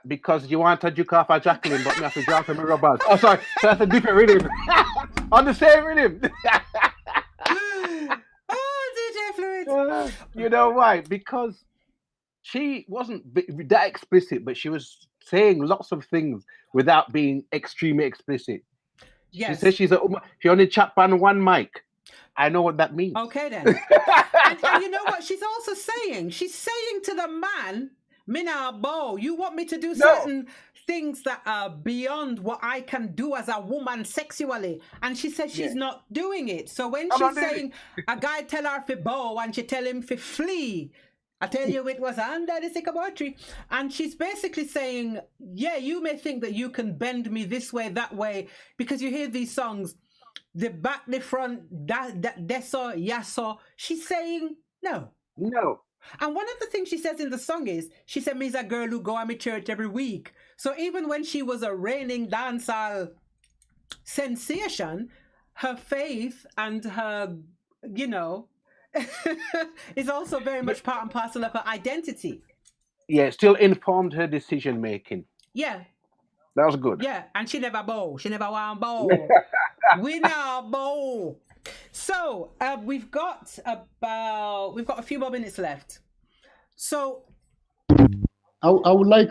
Because you want to juke off a Jacqueline, but me have to jump from a rubber. Oh, sorry, that's a different rhythm. On the same rhythm. Oh, DJ Fluid. You know why? Because she wasn't that explicit, but she was saying lots of things without being extremely explicit. Yes. She says she only chat on one mic. I know what that means. Okay then. and you know what she's also saying? She's saying to the man, Mina Bo, you want me to do certain things that are beyond what I can do as a woman sexually. And she said she's not doing it. So when she's saying a guy tell her to bow and she tell him to flee, I tell you it was under the sycamore tree. And she's basically saying, yeah, you may think that you can bend me this way, that way, because you hear these songs, the back, the front, deso, yaso. She's saying no. No. And one of the things she says in the song is, she said, me's a girl who go to my church every week. So even when she was a reigning dancehall sensation, her faith and her, you know, is also very much part and parcel of her identity. Yeah, it still informed her decision making. Yeah. That was good. Yeah, and she never bow. She never want bow. We now bow. So we've got a few more minutes left. So I would like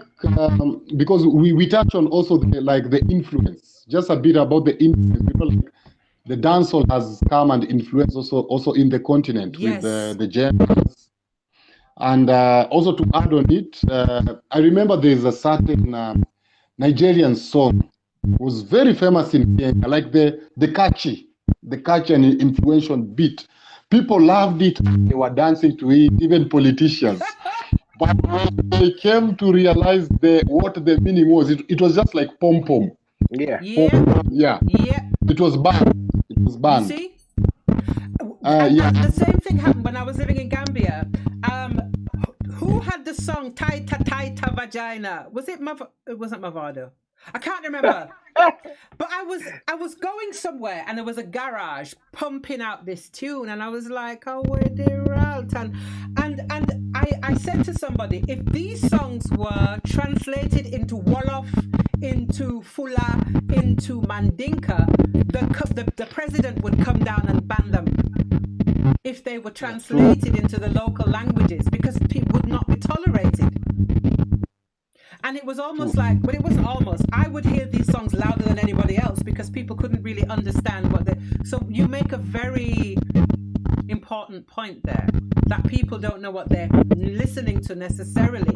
because we touch on also the influence, just a bit about the influence. People like the dancehall has come and influenced also in the continent with the genres. And also to add on it, I remember there's a certain Nigerian song was very famous in Kenya, like the catchy and influential beat. People loved it. They were dancing to it, even politicians. But when they came to realize what the meaning was, it was just like pom-pom. Yeah. Yeah. It was banned. You see? The same thing happened when I was living in Gambia. Who had the song Taita Taita Vagina? It wasn't Mavado. I can't remember. But I was going somewhere and there was a garage pumping out this tune and I was like, oh, where they out? And I said to somebody, if these songs were translated into Wolof, into Fula, into Mandinka, the president would come down and ban them if they were translated into the local languages because people would not be tolerated. And it was almost like, but it wasn't almost, I would hear these songs louder than anybody else because people couldn't really understand so you make a very important point there, that people don't know what they're listening to necessarily.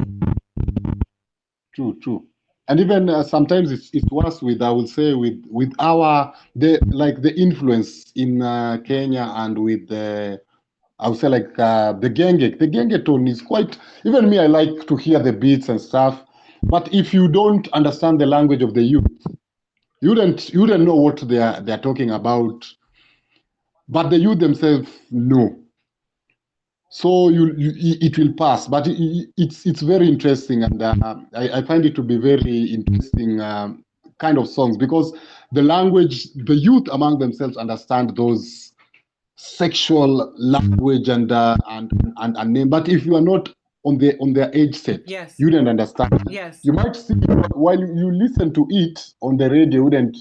True. And even sometimes it's worse with, I would say, with the influence in Kenya and with I would say the genge. The genge tone is quite, even me, I like to hear the beats and stuff. But if you don't understand the language of the youth, you wouldn't know what they're talking about. But the youth themselves know. So it will pass. But it's very interesting, and I find it to be very interesting kind of songs because the language, the youth among themselves understand those sexual language and name. But if you are not on their age set, you didn't understand. Yes. You might see while you listen to it on the radio, you wouldn't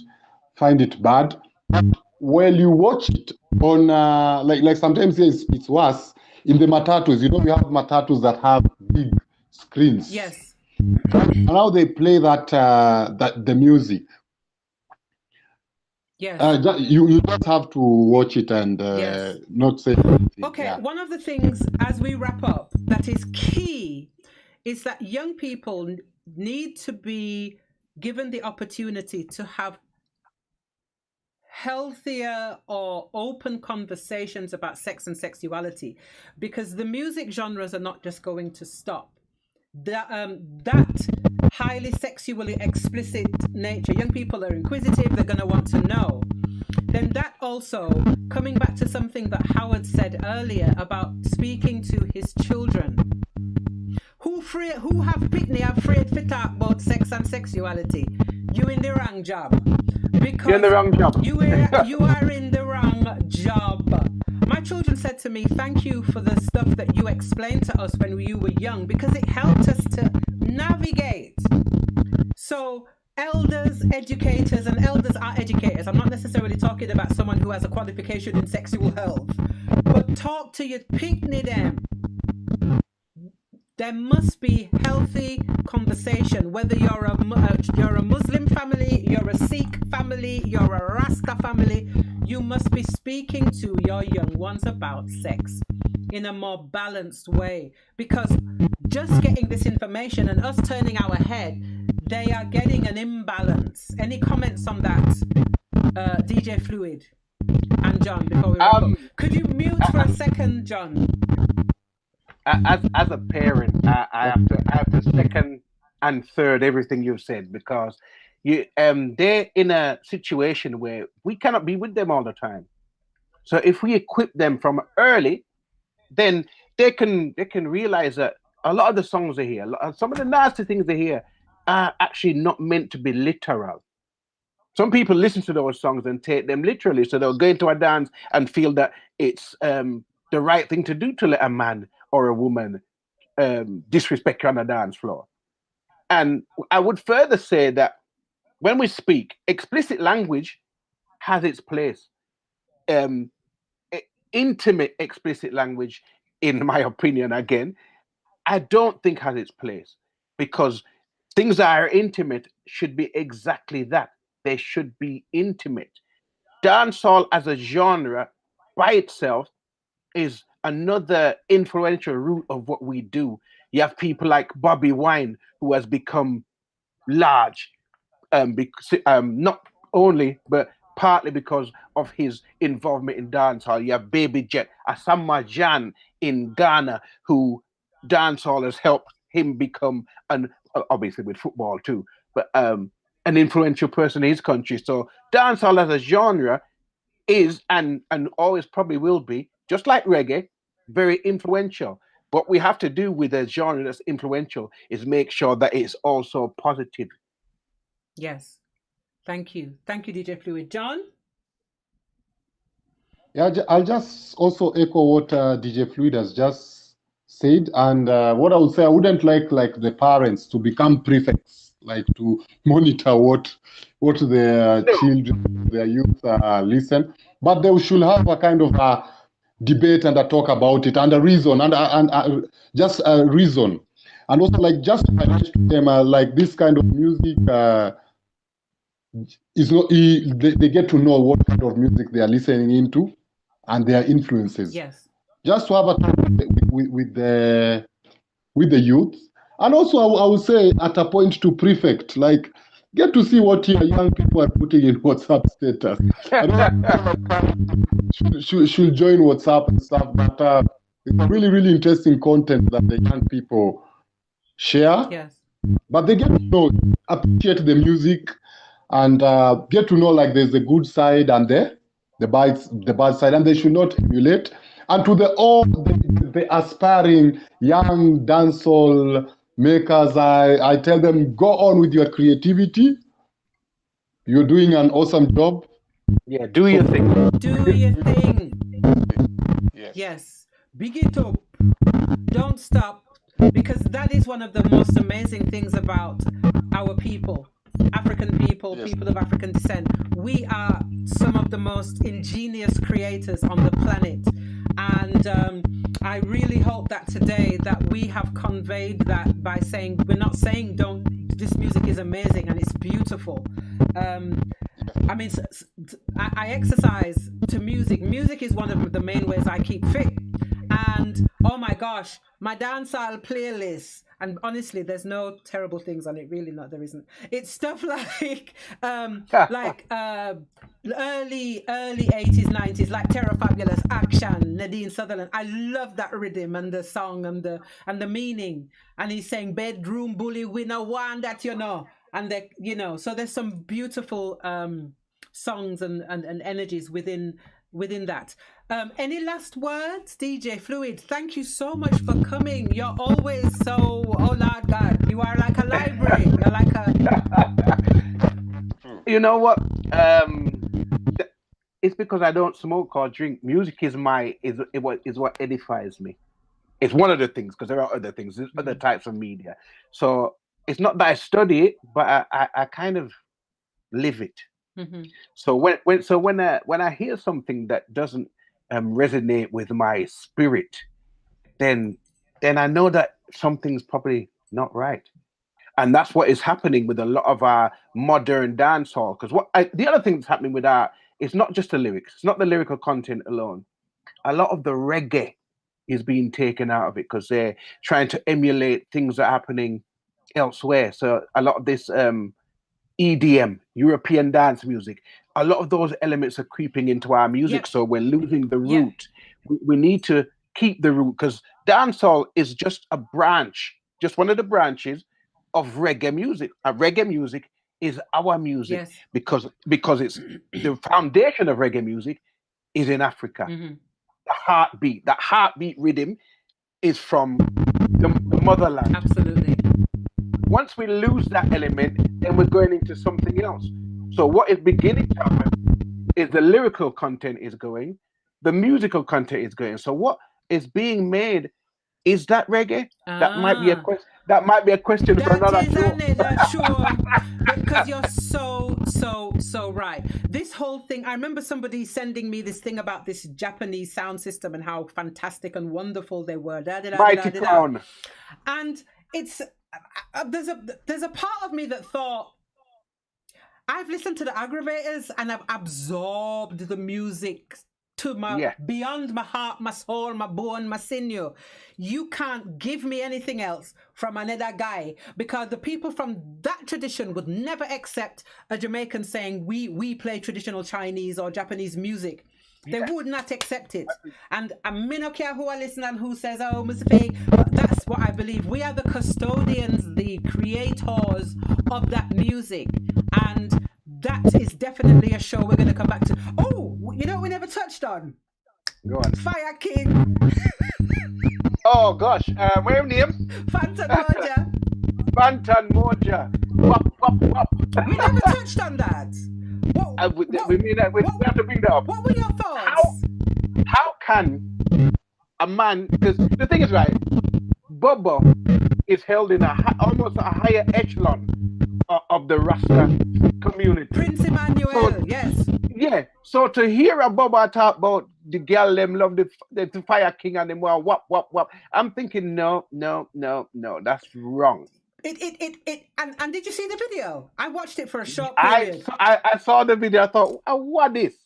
find it bad. But while you watch it on like sometimes it's worse in the matatus. You know, we have matatus that have big screens. Yes. And now they play that the music. Yes. You just have to watch it and not say anything. Okay, one of the things as we wrap up that is key is that young people need to be given the opportunity to have healthier or open conversations about sex and sexuality, because the music genres are not just going to stop. That highly sexually explicit nature, young people are inquisitive, they're going to want to know. Then that also, coming back to something that Howard said earlier about speaking to his children, who have pitney afraid to talk about sex and sexuality. You in the wrong job. Because you're in the wrong job. You are in the wrong job. My children said to me, thank you for the stuff that you explained to us when you were young, because it helped us to navigate. So elders, educators, and elders are educators. I'm not necessarily talking about someone who has a qualification in sexual health, but talk to your pitney them. There must be healthy conversation, whether you're a Muslim family, you're a Sikh family, you're a Rasta family. You must be speaking to your young ones about sex in a more balanced way, because just getting this information and us turning our head, they are getting an imbalance. Any comments on that, DJ Fluid and John, before we wrap up? Could you mute for a second, John? As a parent, I have to second and third everything you've said, because they're in a situation where we cannot be with them all the time. So if we equip them from early, then they can realize that a lot of the songs they hear, some of the nasty things they hear, are actually not meant to be literal. Some people listen to those songs and take them literally, so they'll go into a dance and feel that it's the right thing to do to let a man or a woman disrespect you on a dance floor. And I would further say that when we speak, explicit language has its place. Intimate explicit language, in my opinion, again, I don't think has its place, because things that are intimate should be exactly that. They should be intimate. Dancehall as a genre by itself is another influential root of what we do. You have people like Bobby Wine, who has become large, not only, but partly because of his involvement in dancehall. You have Baby Jet, Asama Jan in Ghana, who dancehall has helped him become, obviously with football too, but an influential person in his country. So dancehall as a genre is, and always probably will be, just like reggae, very influential. What we have to do with a genre that's influential is make sure that it's also positive. Yes. Thank you. Thank you, DJ Fluid. John? Yeah, I'll just also echo what DJ Fluid has just said. And what I would say, I wouldn't like the parents to become prefects, like to monitor what their children, their youth listen. But they should have a kind of a debate and a talk about it and a reason, and just a reason. And also, like, just to highlight to them, like, this kind of music is not, they get to know what kind of music they are listening into and their influences. Yes. Just to have a talk with the youth. And also, I would say at a point to prefect, like, get to see what your young people are putting in WhatsApp status. Should join WhatsApp and stuff, but it's really, really interesting content that the young people share. Yes. But they get to know, appreciate the music, and get to know, like, there's the good side and the bad side, and they should not emulate. And to the aspiring young dancehall makers, I tell them, go on with your creativity. You're doing an awesome job. Yeah, do your thing. Do your thing. Yes. Yes. Big it up. Don't stop. Because that is one of the most amazing things about our people. African people, Yes. people of African descent. We are some of the most ingenious creators on the planet. And I really hope that today that we have conveyed that by saying, we're not saying this music is amazing and it's beautiful. I mean, I exercise to music. Music is one of the main ways I keep fit. And oh my gosh, my dancehall playlist, and honestly, there's no terrible things on it. Really, not there isn't. It's stuff like early 80s, 90s, like Terror Fabulous, Action, Nadine Sutherland. I love that rhythm and the song and the meaning. And he's saying bedroom bully winner one that and so there's some beautiful songs and energies within that. Any last words, DJ Fluid? Thank you so much for coming. You're always so, oh Lord God, you are like a library. You're like a. You know what? It's because I don't smoke or drink. Music is what edifies me. It's one of the things, because there are other things. There's other types of media. So it's not that I study it, but I kind of live it. Mm-hmm. So when I hear something that doesn't resonate with my spirit, then I know that something's probably not right. And that's what is happening with a lot of our modern dancehall. Because the other thing that's happening with art is not just the lyrics. It's not the lyrical content alone. A lot of the reggae is being taken out of it because they're trying to emulate things that are happening elsewhere. So a lot of this EDM, European dance music, a lot of those elements are creeping into our music. Yep. So we're losing the root. We need to keep the root, because dancehall is just a branch, just one of the branches of reggae music. Reggae music is our music, because it's the foundation of reggae music is in Africa. Mm-hmm. That heartbeat rhythm is from the motherland. Absolutely. Once we lose that element, then we're going into something else. So what is beginning to happen is the lyrical content is going, the musical content is going. So what is being made, is that reggae? That might be a question. That might be a question for another show. Because you're so right. This whole thing, I remember somebody sending me this thing about this Japanese sound system and how fantastic and wonderful they were. Mighty Crown. And it's there's a part of me that thought, I've listened to the Aggravators and I've absorbed the music to my beyond my heart, my soul, my bone, my sinew. You can't give me anything else from another guy, because the people from that tradition would never accept a Jamaican saying we play traditional Chinese or Japanese music. They would not accept it. And I don't care who I listen and who says, oh, Musufing, but that's what I believe. We are the custodians, the creators of that music. And that is definitely a show we're going to come back to. Oh, you know what we never touched on? Go on. Fire King. Oh, gosh. What's name? Fantan Moja. Fantan Moja. Wop, wop, wop. We never touched on that. We have to bring that up. What were your thoughts? How can a man, because the thing is, right, Bubba is held in almost a higher echelon of the Rasta community. Prince Emmanuel, yes. Yeah, so to hear a Bubba talk about the girl them love the Fire King and them wap, wap, wap, I'm thinking, no, that's wrong. And did you see the video? I watched it for a short period. I saw the video. I thought, what is?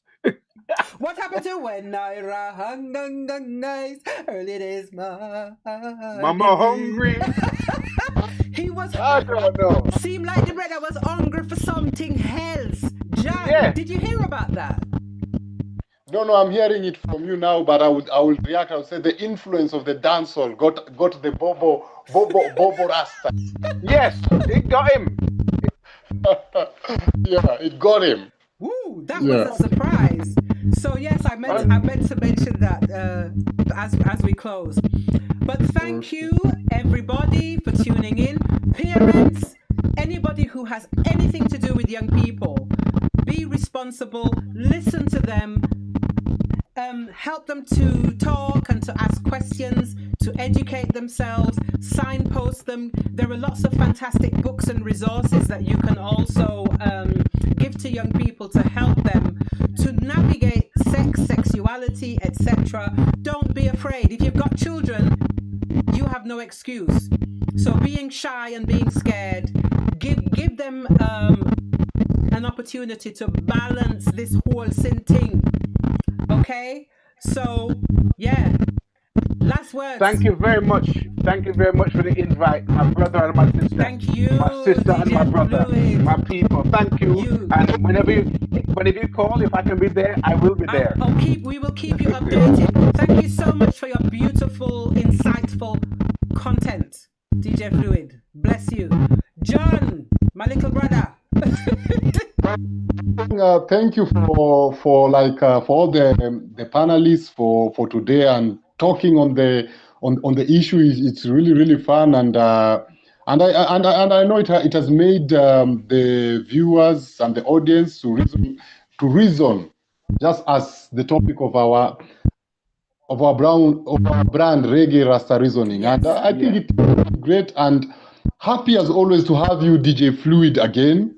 What happened to when I recognize early days, Mama hungry? He was. I don't know. Seemed like the brother was hungry for something else. John, did you hear about that? No, I'm hearing it from you now, but I will react. I would say the influence of the dancehall got the Bobo Rasta. Yes, it got him. Yeah, it got him. Ooh, that was a surprise. So yes, I meant to mention that as we close. But thank you everybody for tuning in. Parents, anybody who has anything to do with young people, be responsible, listen to them, help them to talk and to ask questions, to educate themselves, signpost them. There are lots of fantastic books and resources that you can also give to young people to help them to navigate sex, sexuality, etc. Don't be afraid. If you've got children, you have no excuse. So being shy and being scared, give them an opportunity to balance this whole sin thing. Okay? So, yeah. Last words. Thank you very much. Thank you very much for the invite, my brother and my sister. Thank you, My sister and my DJ brother, Fluid. my people. Thank you. You. And whenever you call, if I can be there, I will be there. We will keep you updated. Thank you so much for your beautiful, insightful content, DJ Fluid. Bless you. John, my little brother. Thank you for all the panelists for today and talking on the issue. It's really fun, and I know it has made the viewers and the audience to reason just as the topic of our brand Reggae Rasta Reasoning. Yes. And I think it's great, and happy as always to have you, DJ Fluid, again.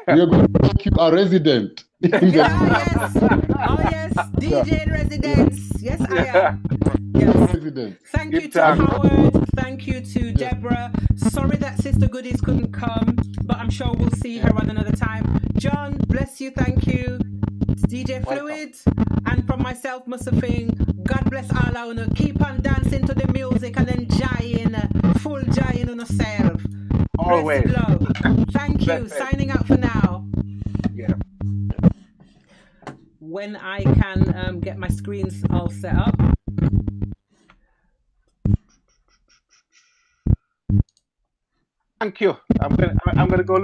We are going to make you a resident. Yes. Oh, yes. DJ in residence. Yes, I am. Yes. Resident. Thank you to Howard. Thank you to Deborah. Sorry that Sister Goodies couldn't come, but I'm sure we'll see her on another time. John, bless you. Thank you. It's DJ Fluid. And from myself, Musufing, God bless all of you. Keep on dancing to the music and enjoying, full joy in yourself. Always. Blessed love. Thank you. Signing out for now. Yeah. When I can get my screens all set up. Thank you. I'm gonna go